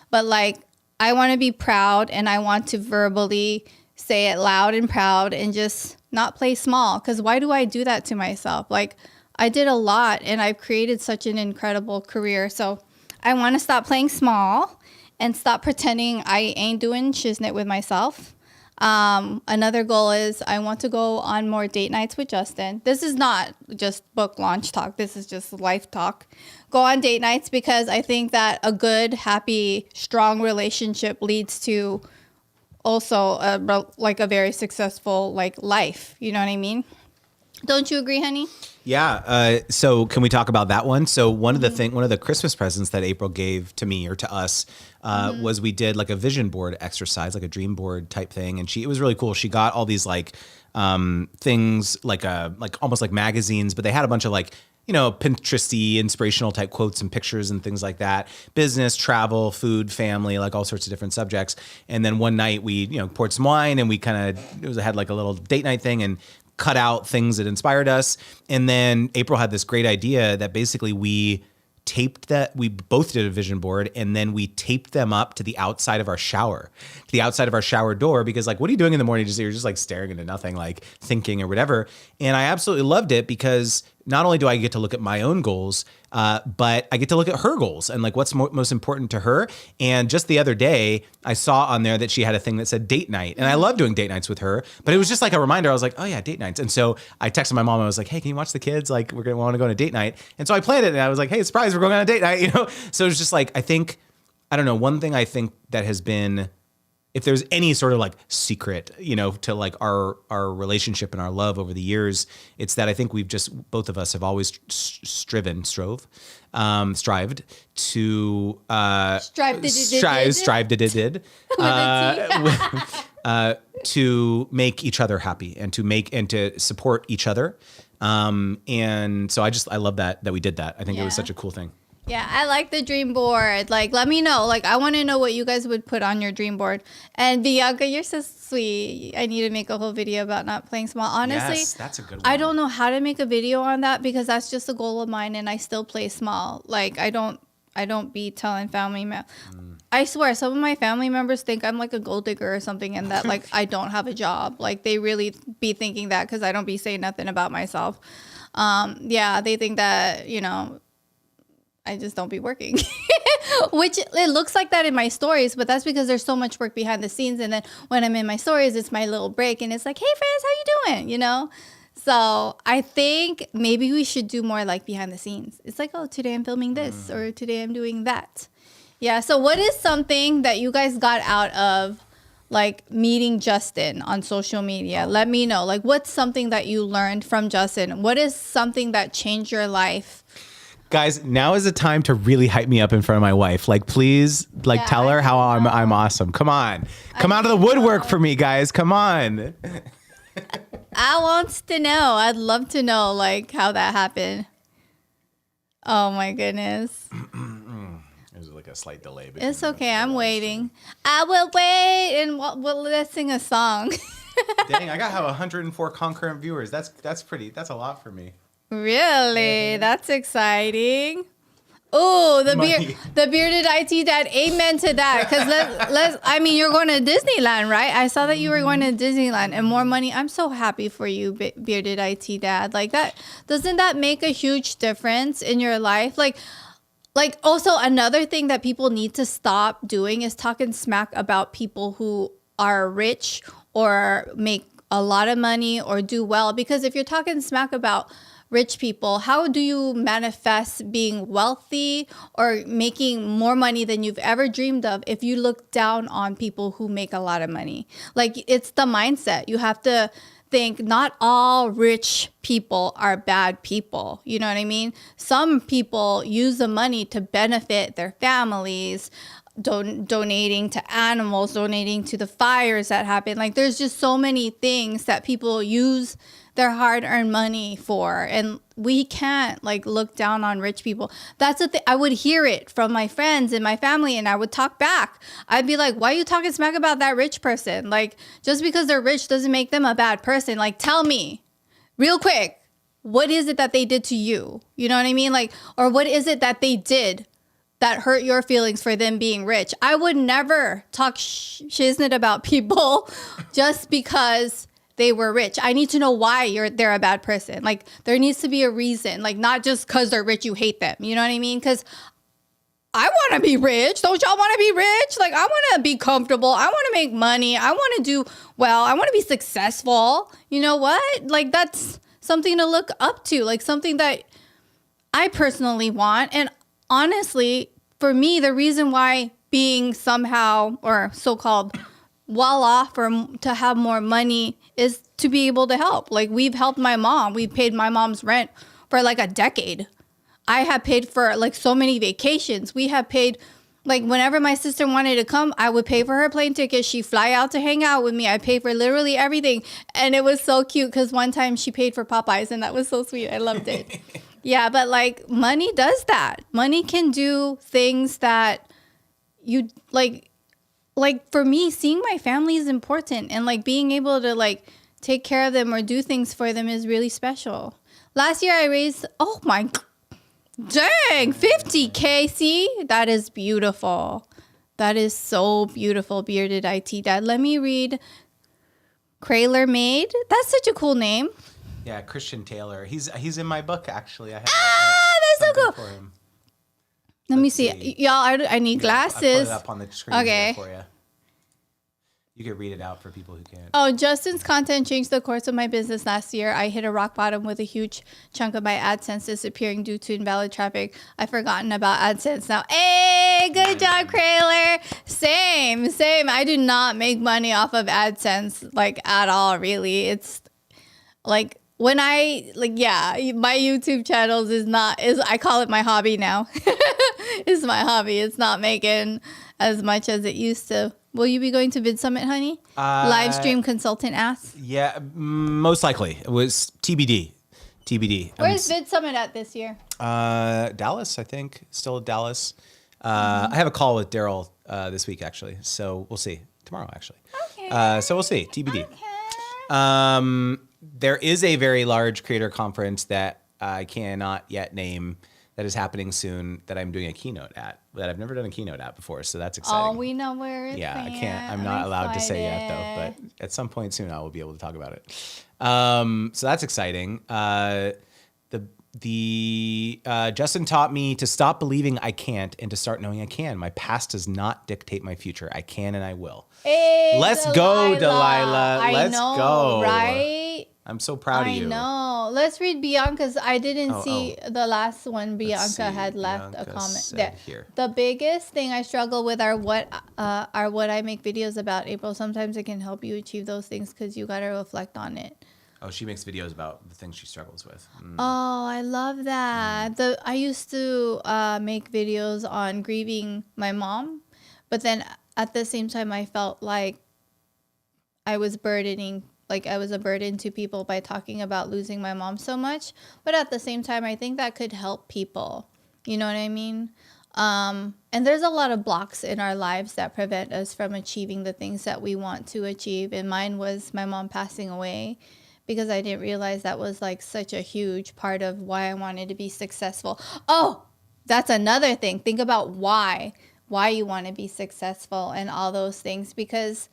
But like I want to be proud, and I want to verbally say it loud and proud and just not play small. Because why do I do that to myself? Like I did a lot and I've created such an incredible career. So I want to stop playing small and stop pretending I ain't doing shiznit with myself. Another goal is I want to go on more date nights with Justin. This is not just book launch talk. This is just life talk. Go on date nights, because I think that a good, happy, strong relationship leads to also like a very successful like life. You know what I mean? Don't you agree, honey? Yeah. So can we talk about that one? So one of the Christmas presents that April gave to me or to us was we did like a vision board exercise, like a dream board type thing. And it was really cool. She got all these like things like almost like magazines, but they had a bunch of like, you know, Pinteresty inspirational type quotes and pictures and things like that. Business, travel, food, family, like all sorts of different subjects. And then one night we, you know, poured some wine and we had like a little date night thing and cut out things that inspired us. And then April had this great idea that basically we both did a vision board, and then we taped them up to the outside of our shower, door, because like, what are you doing in the morning? You're just like staring into nothing, like thinking or whatever. And I absolutely loved it, because not only do I get to look at my own goals, but I get to look at her goals and like what's most important to her. And just the other day, I saw on there that she had a thing that said date night. And I love doing date nights with her, but it was just like a reminder. I was like, oh yeah, date nights. And so I texted my mom. I was like, hey, can you watch the kids? Like we want to go on a date night. And so I planned it, and I was like, hey, surprise, we're going on a date night, you know? So it was just like, I don't know, one thing I think that has been, if there's any sort of like secret, you know, to like our relationship and our love over the years, it's that I think we've just, both of us have always strived to to make each other happy and to support each other. And so I love that we did that. I think it was such a cool thing. Yeah, I like the dream board. Like, let me know. Like, I want to know what you guys would put on your dream board. And Bianca, you're so sweet. I need to make a whole video about not playing small. Honestly, yes, that's a good one. I don't know how to make a video on that because that's just a goal of mine, and I still play small. Like, I don't be telling family I swear, some of my family members think I'm like a gold digger or something, and that like I don't have a job. Like, they really be thinking that because I don't be saying nothing about myself. Yeah, they think that, you know, I just don't be working, which it looks like that in my stories, but that's because there's so much work behind the scenes. And then when I'm in my stories, it's my little break and it's like, hey friends, how you doing? You know? So I think maybe we should do more like behind the scenes. It's like, oh, today I'm filming this or today I'm doing that. Yeah. So what is something that you guys got out of like meeting Justin on social media? Let me know. Like, what's something that you learned from Justin? What is something that changed your life? Guys, now is the time to really hype me up in front of my wife. Like, please, like, tell her how I'm awesome. Come on. Come out of the woodwork for me, guys. Come on. I wants to know. I'd love to know, like, how that happened. Oh, my goodness. There's like a slight delay. It's okay. I'm waiting. I will wait, and let's sing a song. Dang, I got 104 concurrent viewers. That's a lot for me. Really? That's exciting. Oh, the bearded IT dad. Amen to that. Because let's. I mean, you're going to Disneyland, right? I saw that you were going to Disneyland and more money. I'm so happy for you, bearded IT dad. Like that. Doesn't that make a huge difference in your life? Like also another thing that people need to stop doing is talking smack about people who are rich or make a lot of money or do well. Because if you're talking smack about rich people, how do you manifest being wealthy or making more money than you've ever dreamed of if you look down on people who make a lot of money? Like, it's the mindset. You have to think not all rich people are bad people. You know what I mean? Some people use the money to benefit their families, donating to animals, donating to the fires that happen. Like, there's just so many things that people use their hard-earned money for, and we can't like look down on rich people. That's the thing. I would hear it from my friends and my family, and I would talk back. I'd be like, why are you talking smack about that rich person? Like, just because they're rich doesn't make them a bad person. Like, tell me real quick, what is it that they did to you? You know what I mean? Like, or what is it that they did that hurt your feelings for them being rich? I would never talk shiznit about people just because they were rich. I need to know why they're a bad person. Like, there needs to be a reason. Like, not just because they're rich, you hate them. You know what I mean? Because I want to be rich. Don't y'all want to be rich? Like, I want to be comfortable. I want to make money. I want to do well. I want to be successful. You know what? Like, that's something to look up to. Like, something that I personally want. And honestly, for me, the reason why being somehow or so-called well off or to have more money is to be able to help. Like, we've helped my mom. We paid my mom's rent for like a decade. I have paid for like so many vacations. We have paid, like, whenever my sister wanted to come, I would pay for her plane ticket. She'd fly out to hang out with me. I paid for literally everything. And it was so cute because one time she paid for Popeyes, and that was so sweet. I loved it. Yeah, but like, money does that. Money can do things that you like for me, seeing my family is important, and like being able to like take care of them or do things for them is really special. Last year I raised, oh my dang, 50K. See, that is beautiful. That is so beautiful, bearded IT dad. Let me read. Krayler Made. That's such a cool name. Yeah, Christian Taylor. He's in my book, actually. That's so cool. For him. Let me see. Y'all, I need glasses. I'll put it up on the screen okay. For you. You could read it out for people who can't. Oh, Justin's content changed the course of my business last year. I hit a rock bottom with a huge chunk of my AdSense disappearing due to invalid traffic. I've forgotten about AdSense now. Hey, good job, Krayler. Same. I do not make money off of AdSense, like, at all, really. It's like, when my YouTube channels is I call it my hobby now. It's my hobby. It's not making as much as it used to. Will you be going to Vid Summit, honey? Live stream consultant asks. Yeah, most likely. It was TBD. TBD. Where's Vid Summit at this year? Dallas, I think. Still Dallas. I have a call with Daryl this week, actually. So we'll see. Tomorrow, actually. Okay. So we'll see. TBD. Okay. There is a very large creator conference that I cannot yet name that is happening soon that I'm doing a keynote at, that I've never done a keynote at before. So that's exciting. Oh, we know where it's Yeah, at. I can't. I'm not allowed to say yet, though. But at some point soon, I will be able to talk about it. So that's exciting. Justin taught me to stop believing I can't and to start knowing I can. My past does not dictate my future. I can and I will. Hey, Let's go, Delilah. Let's go. Right? I'm so proud of you. I know. Let's read Bianca's. I didn't see the last one. Bianca had left a comment there. Here. The biggest thing I struggle with are what I make videos about, April. Sometimes it can help you achieve those things because you got to reflect on it. Oh, she makes videos about the things she struggles with. Oh, I love that. I used to make videos on grieving my mom, but then at the same time, I felt like I was a burden to people by talking about losing my mom so much. But at the same time, I think that could help people. You know what I mean? And there's a lot of blocks in our lives that prevent us from achieving the things that we want to achieve. And mine was my mom passing away, because I didn't realize that was like such a huge part of why I wanted to be successful. Oh, that's another thing. Think about why you want to be successful and all those things, because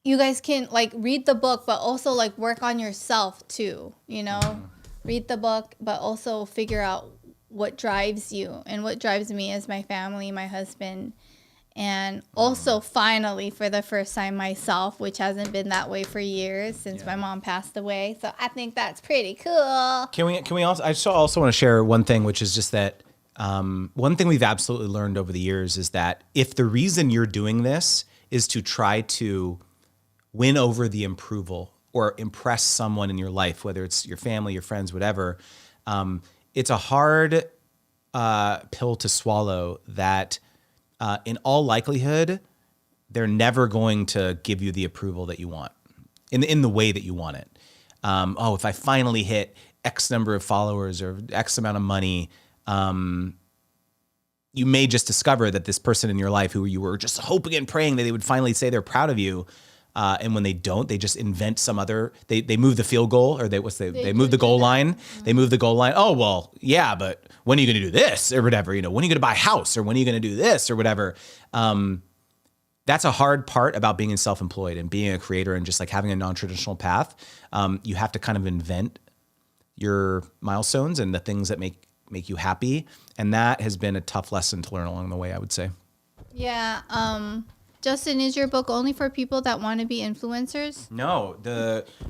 you guys can like read the book, but also like work on yourself too, you know, read the book, but also figure out what drives you. And what drives me is my family, my husband, and also finally for the first time myself, which hasn't been that way for years since my mom passed away. So I think that's pretty cool. Can we also, I just also want to share one thing, which is just that one thing we've absolutely learned over the years is that if the reason you're doing this is to try to win over the approval or impress someone in your life, whether it's your family, your friends, whatever, it's a hard pill to swallow that in all likelihood, they're never going to give you the approval that you want in the way that you want it. If I finally hit X number of followers or X amount of money, you may just discover that this person in your life who you were just hoping and praying that they would finally say they're proud of you. And when they don't, they just invent some other, they move the field goal, or they move the goal line. They move the goal line. Oh, well, yeah, but when are you going to do this or whatever? You know, when are you going to buy a house, or when are you going to do this or whatever? That's a hard part about being self-employed and being a creator and just like having a non-traditional path. You have to kind of invent your milestones and the things that make you happy. And that has been a tough lesson to learn along the way, I would say. Yeah. Justin, is your book only for people that want to be influencers? No,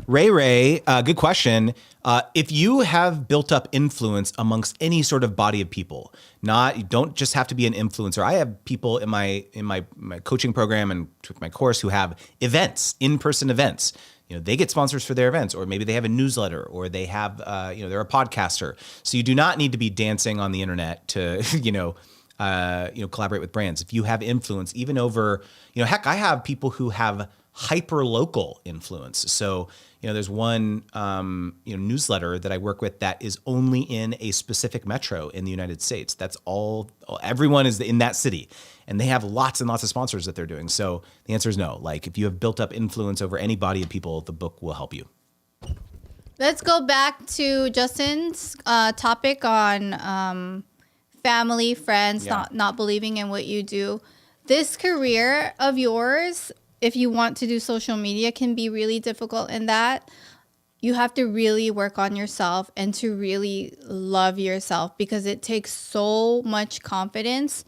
Ray, good question. If you have built up influence amongst any sort of body of people, you don't just have to be an influencer. I have people in my coaching program and my course who have events, in-person events. You know, they get sponsors for their events, or maybe they have a newsletter, or they have, they're a podcaster. So you do not need to be dancing on the internet to, collaborate with brands. If you have influence, even over, heck, I have people who have hyper local influence. So, there's one, newsletter that I work with that is only in a specific metro in the United States. That's all, everyone is in that city, and they have lots and lots of sponsors that they're doing. So the answer is no. Like, if you have built up influence over any body of people, the book will help you. Let's go back to Justin's topic on, family, friends, not believing in what you do. This career of yours, if you want to do social media, can be really difficult in that you have to really work on yourself and to really love yourself, because it takes so much confidence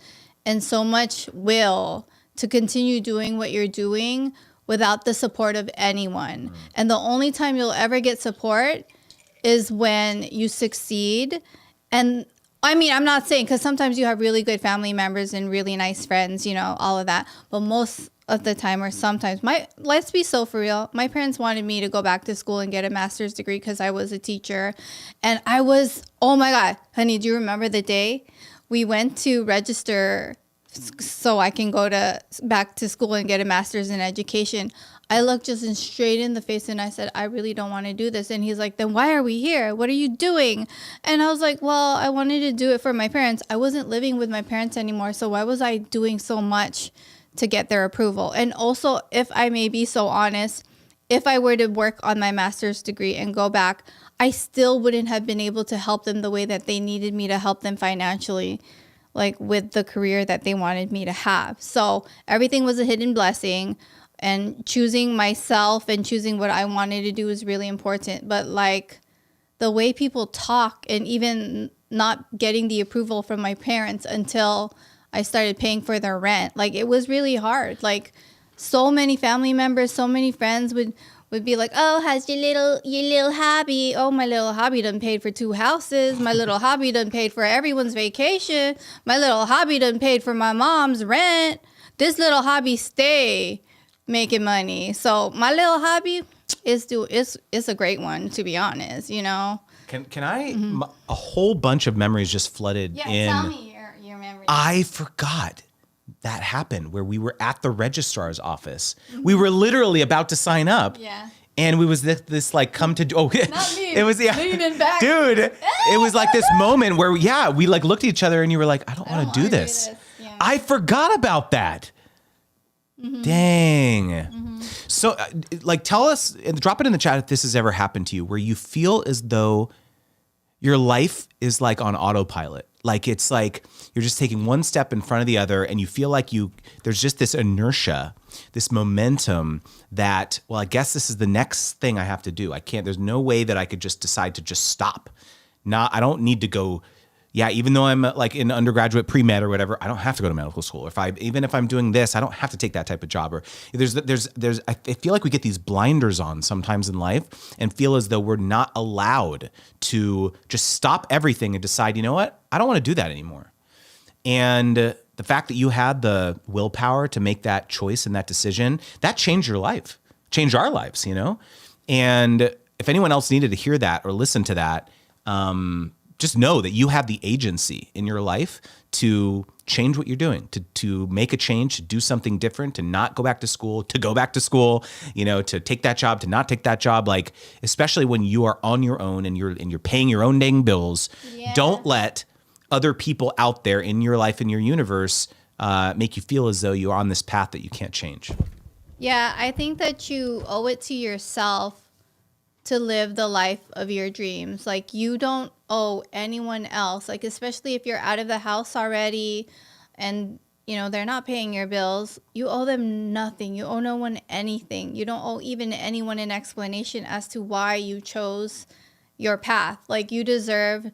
and so much will to continue doing what you're doing without the support of anyone. And the only time you'll ever get support is when you succeed. And I mean, I'm not saying, because sometimes you have really good family members and really nice friends, all of that. But most of the time, or sometimes, let's be so for real. My parents wanted me to go back to school and get a master's degree because I was a teacher. And oh my God, honey, do you remember the day we went to register so I can go back to school and get a master's in education. I looked Justin straight in the face and I said, I really don't want to do this. And he's like, then why are we here? What are you doing? And I was like, well, I wanted to do it for my parents. I wasn't living with my parents anymore. So why was I doing so much to get their approval? And also, if I may be so honest, if I were to work on my master's degree and go back, I still wouldn't have been able to help them the way that they needed me to help them financially, like with the career that they wanted me to have. So everything was a hidden blessing. And choosing myself and choosing what I wanted to do is really important. But like the way people talk, and even not getting the approval from my parents until I started paying for their rent, like it was really hard. Like so many family members, so many friends would be like, oh, how's your little hobby? Oh, my little hobby done paid for 2 houses. My little hobby done paid for everyone's vacation. My little hobby done paid for my mom's rent. This little hobby stay making money. So my little hobby is a great one, to be honest, you know. Can I a whole bunch of memories just flooded in. Yeah, tell me your memories. I forgot that happened where we were at the registrar's office. We were literally about to sign up. Yeah. And we was this like come to Not me. It was leaning back. Dude, it was like this moment where we like looked at each other and you were like, I don't want to do this. Yeah. I forgot about that. Dang. So like tell us, drop it in the chat if this has ever happened to you, where you feel as though your life is like on autopilot. Like it's like you're just taking one step in front of the other and you feel like there's just this inertia, this momentum that, well, I guess this is the next thing I have to do. There's no way that I could just decide to just stop. I don't need to go. Yeah, even though I'm like in undergraduate pre-med or whatever, I don't have to go to medical school. Even if I'm doing this, I don't have to take that type of job. Or I feel like we get these blinders on sometimes in life and feel as though we're not allowed to just stop everything and decide, you know what? I don't want to do that anymore. And the fact that you had the willpower to make that choice and that decision, that changed your life, changed our lives, you know? And if anyone else needed to hear that or listen to that, just know that you have the agency in your life to change what you're doing, to make a change, to do something different, to not go back to school, to go back to school, you know, to take that job, to not take that job. Like, especially when you are on your own and you're paying your own dang bills, don't let other people out there in your life, in your universe, make you feel as though you're on this path that you can't change. Yeah, I think that you owe it to yourself to live the life of your dreams. Like you don't owe anyone else, like especially if you're out of the house already and you know they're not paying your bills, you owe them nothing. You owe no one anything. You don't owe even anyone an explanation as to why you chose your path. Like you deserve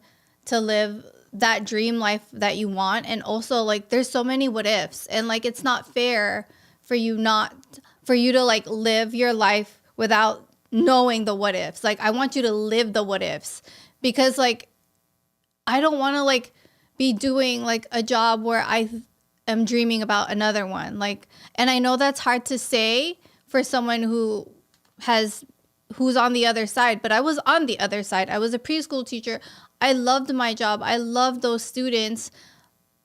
to live that dream life that you want. And also like there's so many what ifs, and like it's not fair for you to like live your life without knowing the what ifs. Like I want you to live the what ifs, because like I don't want to like be doing like a job where I am dreaming about another one. Like, and I know that's hard to say for someone who's on the other side, but I was on the other side. I was a preschool teacher. I loved my job. I loved those students,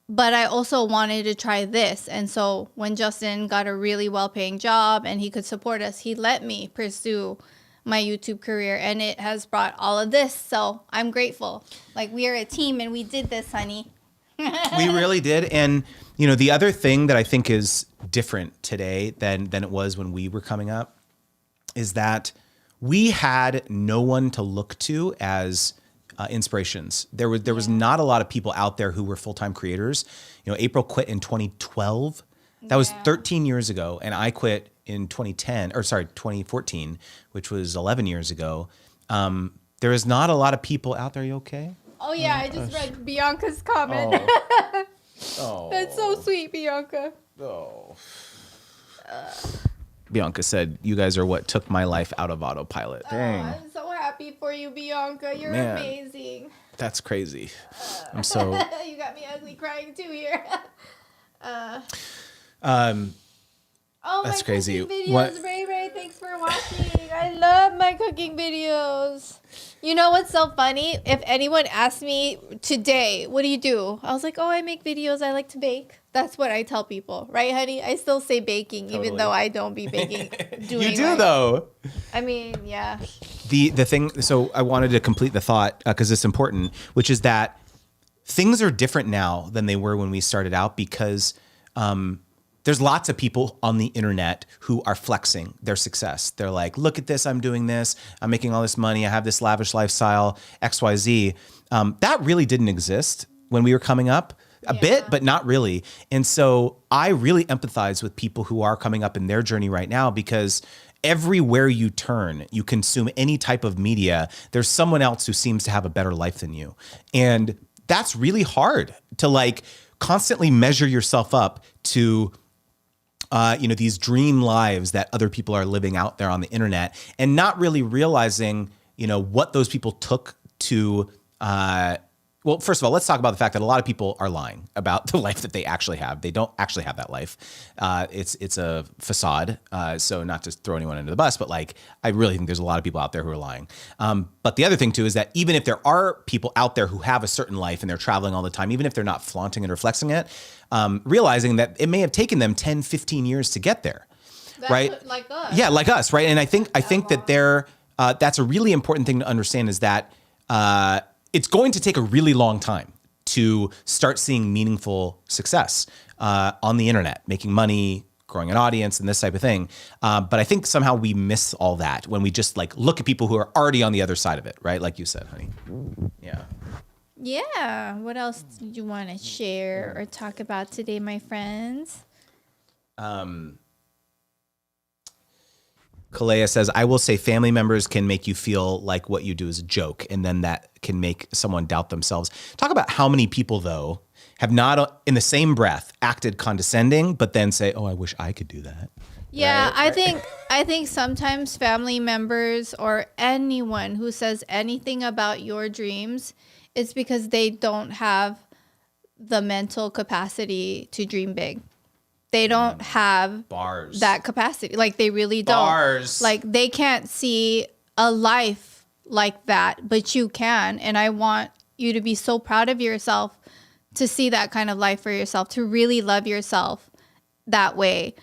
but I also wanted to try this. And so when Justin got a really well-paying job and he could support us, he let me pursue my YouTube career, and it has brought all of this. So I'm grateful. Like we are a team and we did this, honey. We really did. And you know, the other thing that I think is different today than it was when we were coming up is that we had no one to look to as inspirations. There was not a lot of people out there who were full-time creators. You know, April quit in 2012. That was 13 years ago, and I quit in 2014, which was 11 years ago. There is not a lot of people out there. You okay? Oh yeah, I just read Bianca's comment. Oh. That's so sweet, Bianca. Oh. Bianca said, "You guys are what took my life out of autopilot." Dang. I'm so happy for you, Bianca. You're amazing. That's crazy. I'm so. You got me ugly crying too here. Oh, that's my crazy. Cooking videos, What? Ray Ray, thanks for watching. I love my cooking videos. You know what's so funny? If anyone asked me today, what do you do? I was like, oh, I make videos. I like to bake. That's what I tell people. Right, honey? I still say baking, even though I don't be baking. You do, though. I mean, yeah. The thing, so I wanted to complete the thought because it's important, which is that things are different now than they were when we started out because there's lots of people on the internet who are flexing their success. They're like, look at this, I'm doing this, I'm making all this money, I have this lavish lifestyle, XYZ. That really didn't exist when we were coming up. A bit, but not really. And so I really empathize with people who are coming up in their journey right now because everywhere you turn, you consume any type of media, there's someone else who seems to have a better life than you. And that's really hard to like constantly measure yourself up to these dream lives that other people are living out there on the internet and not really realizing, what those people took to, well, first of all, let's talk about the fact that a lot of people are lying about the life that they actually have. They don't actually have that life. It's a facade. So not to throw anyone under the bus, but like, I really think there's a lot of people out there who are lying. But the other thing too, is that even if there are people out there who have a certain life and they're traveling all the time, even if they're not flaunting and reflexing it, realizing that it may have taken them 10, 15 years to get there. That's right? Like us. Yeah, like us, right? And I think that that's a really important thing to understand is that it's going to take a really long time to start seeing meaningful success on the internet, making money, growing an audience, and this type of thing. But I think somehow we miss all that when we just like look at people who are already on the other side of it, right? Like you said, honey. Yeah. Yeah. What else do you want to share or talk about today, my friends? Kalea says, I will say family members can make you feel like what you do is a joke, and then that can make someone doubt themselves. Talk about how many people, though, have not in the same breath acted condescending, but then say, oh, I wish I could do that. Yeah, right? I think sometimes family members or anyone who says anything about your dreams, it's because they don't have the mental capacity to dream big. They don't have bars that capacity. Like they really don't. Bars. Like they can't see a life like that, but you can. And I want you to be so proud of yourself to see that kind of life for yourself, to really love yourself that way.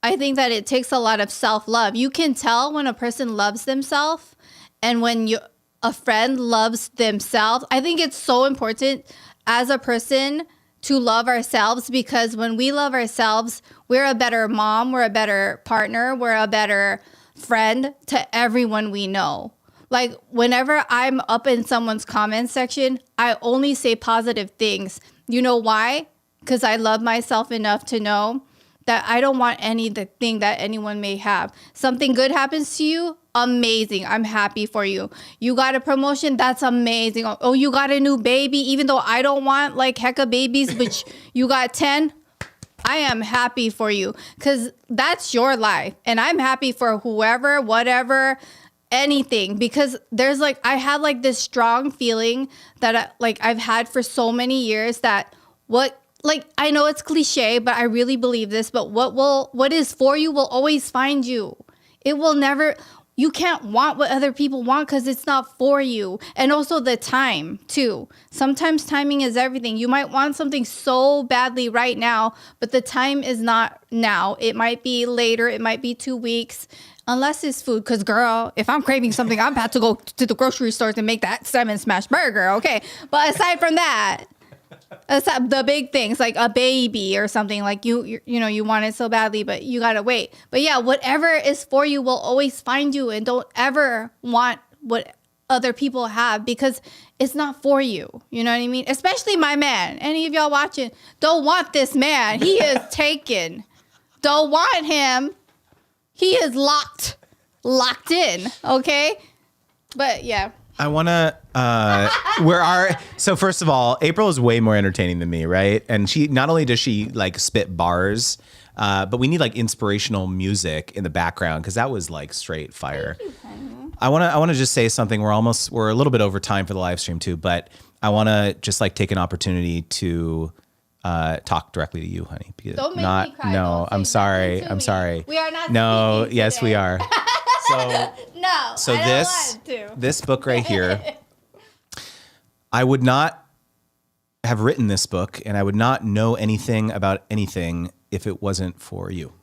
I think that it takes a lot of self-love. You can tell when a person loves themselves and when a friend loves themselves. I think it's so important as a person to love ourselves, because when we love ourselves, we're a better mom, we're a better partner, we're a better friend to everyone we know. Like whenever I'm up in someone's comment section, I only say positive things. You know why? Because I love myself enough to know that I don't want anything that anyone may have. Something good happens to you, amazing. I'm happy for you. You got a promotion, that's amazing. Oh, you got a new baby, even though I don't want like hecka babies, but you got 10. I am happy for you because that's your life. And I'm happy for whoever, whatever, anything, because there's like, I had like this strong feeling that I've had for so many years that I know it's cliche, but I really believe this, but what is for you will always find you. It will never, you can't want what other people want because it's not for you. And also the time too. Sometimes timing is everything. You might want something so badly right now, but the time is not now. It might be later. It might be 2 weeks, unless it's food. Because girl, if I'm craving something, I'm about to go to the grocery store to make that salmon smash burger. Okay. But aside from that, the big things like a baby or something, like you want it so badly, but you gotta wait. But yeah, whatever is for you will always find you, and don't ever want what other people have because it's not for you. You know what I mean? Especially my man. Any of y'all watching, don't want this man. He is taken. Don't want him. He is locked in. Okay. But yeah. I want to, so first of all, April is way more entertaining than me, right? And she, not only does she like spit bars, but we need like inspirational music in the background because that was like straight fire. I want to just say something. We're a little bit over time for the live stream too, but I want to just like take an opportunity to talk directly to you, honey. Don't make me cry. No, I'm sorry. I'm sorry. We are not. No, yes, today. we are. No, So I don't want to. this book right here, I would not have written this book and I would not know anything about anything if it wasn't for you.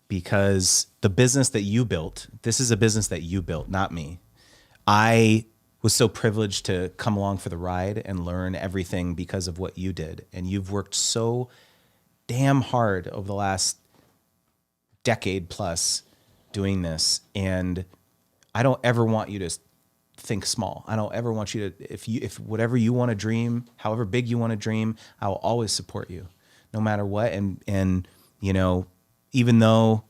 Because the business that you built, this is a business that you built, not me. I was so privileged to come along for the ride and learn everything because of what you did. And you've worked so damn hard over the last decade plus doing this. And I don't ever want you to think small. I don't ever want you to, if whatever you want to dream, however big you want to dream, I will always support you no matter what. And, you know, even though,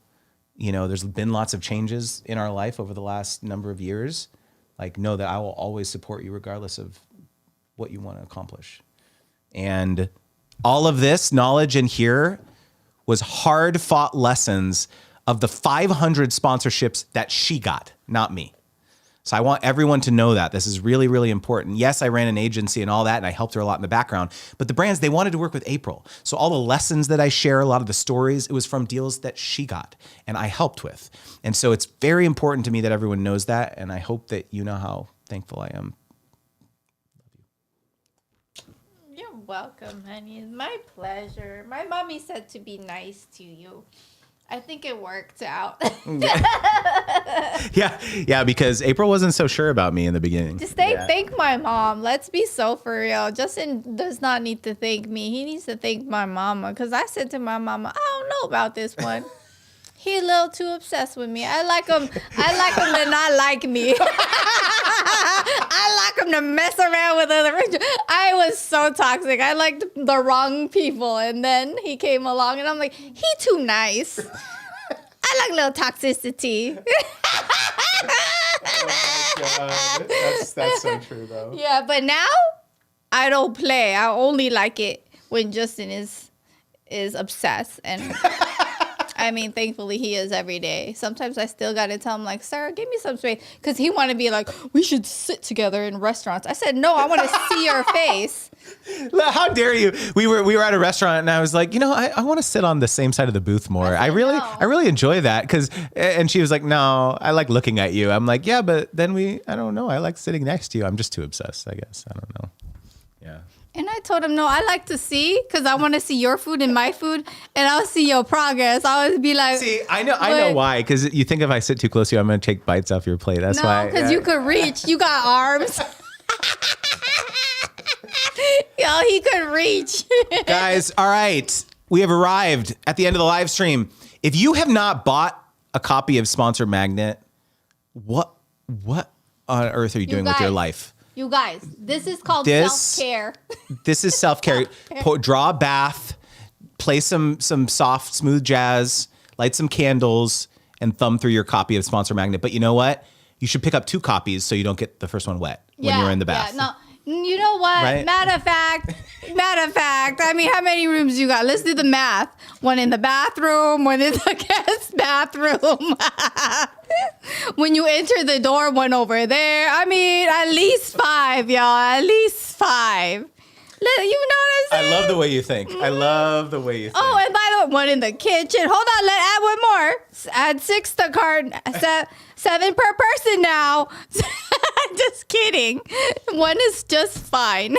you know, there's been lots of changes in our life over the last number of years, like know that I will always support you regardless of what you want to accomplish. And all of this knowledge in here was hard fought lessons of the 500 sponsorships that she got, not me. So I want everyone to know that this is really, really important. Yes, I ran an agency and all that, and I helped her a lot in the background, but the brands, they wanted to work with April. So all the lessons that I share, a lot of the stories, it was from deals that she got and I helped with. And so it's very important to me that everyone knows that. And I hope that you know how thankful I am. You're welcome, honey. It's my pleasure. My mommy said to be nice to you. I think it worked out. Yeah, because April wasn't so sure about me in the beginning. Just thank my mom. Let's be so for real. Justin does not need to thank me. He needs to thank my mama. Because I said to my mama, I don't know about this one. He a little too obsessed with me. I like him to not like me. I like him to mess around with other. I was so toxic. I liked the wrong people. And then he came along and I'm like, he too nice. I like a little toxicity. Oh my God. That's so true though. Yeah, but now I don't play. I only like it when Justin is obsessed. And I mean, thankfully he is every day. Sometimes I still got to tell him like, sir, give me some space. Because he want to be like, we should sit together in restaurants. I said, no, I want to see your face. How dare you? We were at a restaurant and I was like, you know, I want to sit on the same side of the booth more. I really enjoy that. And she was like, no, I like looking at you. I'm like, yeah, but then I don't know. I like sitting next to you. I'm just too obsessed, I guess. I don't know. Yeah. And I told him, no, I like to see because I want to see your food and my food, and I'll see your progress. I always be like, see, I know why. Because you think if I sit too close to you, I'm going to take bites off your plate. That's why. No, because you could reach. You got arms. Yo, he could reach. Guys, all right. We have arrived at the end of the live stream. If you have not bought a copy of Sponsor Magnet, what on earth are you doing with your life? You guys, this is called self-care. This is self-care. Draw a bath, play some soft, smooth jazz, light some candles, and thumb through your copy of Sponsor Magnet. But you know what? You should pick up 2 copies so you don't get the first one wet when you're in the bath. Yeah, no, you know what? Right? Matter of fact, I mean, how many rooms you got? Let's do the math. One in the bathroom, one in the guest bathroom. When you enter the door, one over there. I mean, at least 5, y'all. At least 5. You know what I'm saying? I love the way you think. I love the way you think. Oh, and by the way, one in the kitchen. Hold on, let's add one more. Add 6 to cart. 7 per person now. Just kidding. 1 is just fine.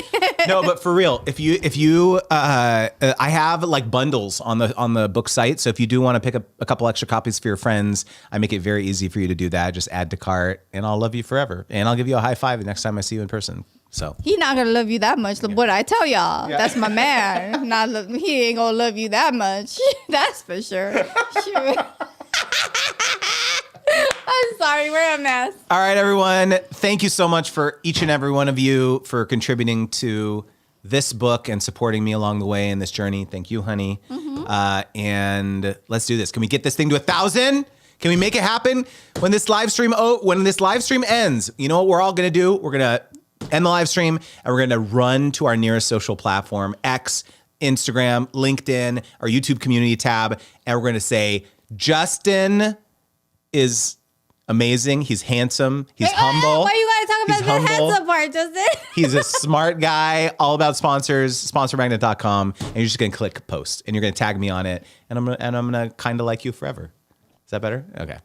No, but for real, if you I have like bundles on the book site. So if you do want to pick up a couple extra copies for your friends, I make it very easy for you to do that. Just add to cart, and I'll love you forever. And I'll give you a high five the next time I see you in person. So he not gonna love you that much, but I tell y'all, that's my man. He ain't gonna love you that much. That's for sure. I'm sorry, we're a mess. All right, everyone. Thank you so much for each and every one of you for contributing to this book and supporting me along the way in this journey. Thank you, honey. Mm-hmm. And let's do this. Can we get this thing to 1,000? Can we make it happen? When this live stream ends, you know what we're all gonna do? We're gonna end the live stream and we're gonna run to our nearest social platform, X, Instagram, LinkedIn, our YouTube community tab, and we're gonna say, Justin is amazing. He's handsome. He's humble. Why you gotta talk about the handsome part, Justin? He's a smart guy, all about sponsors, sponsormagnet.com. And you're just going to click post and you're going to tag me on it. And I'm going to kind of like you forever. Is that better? Okay.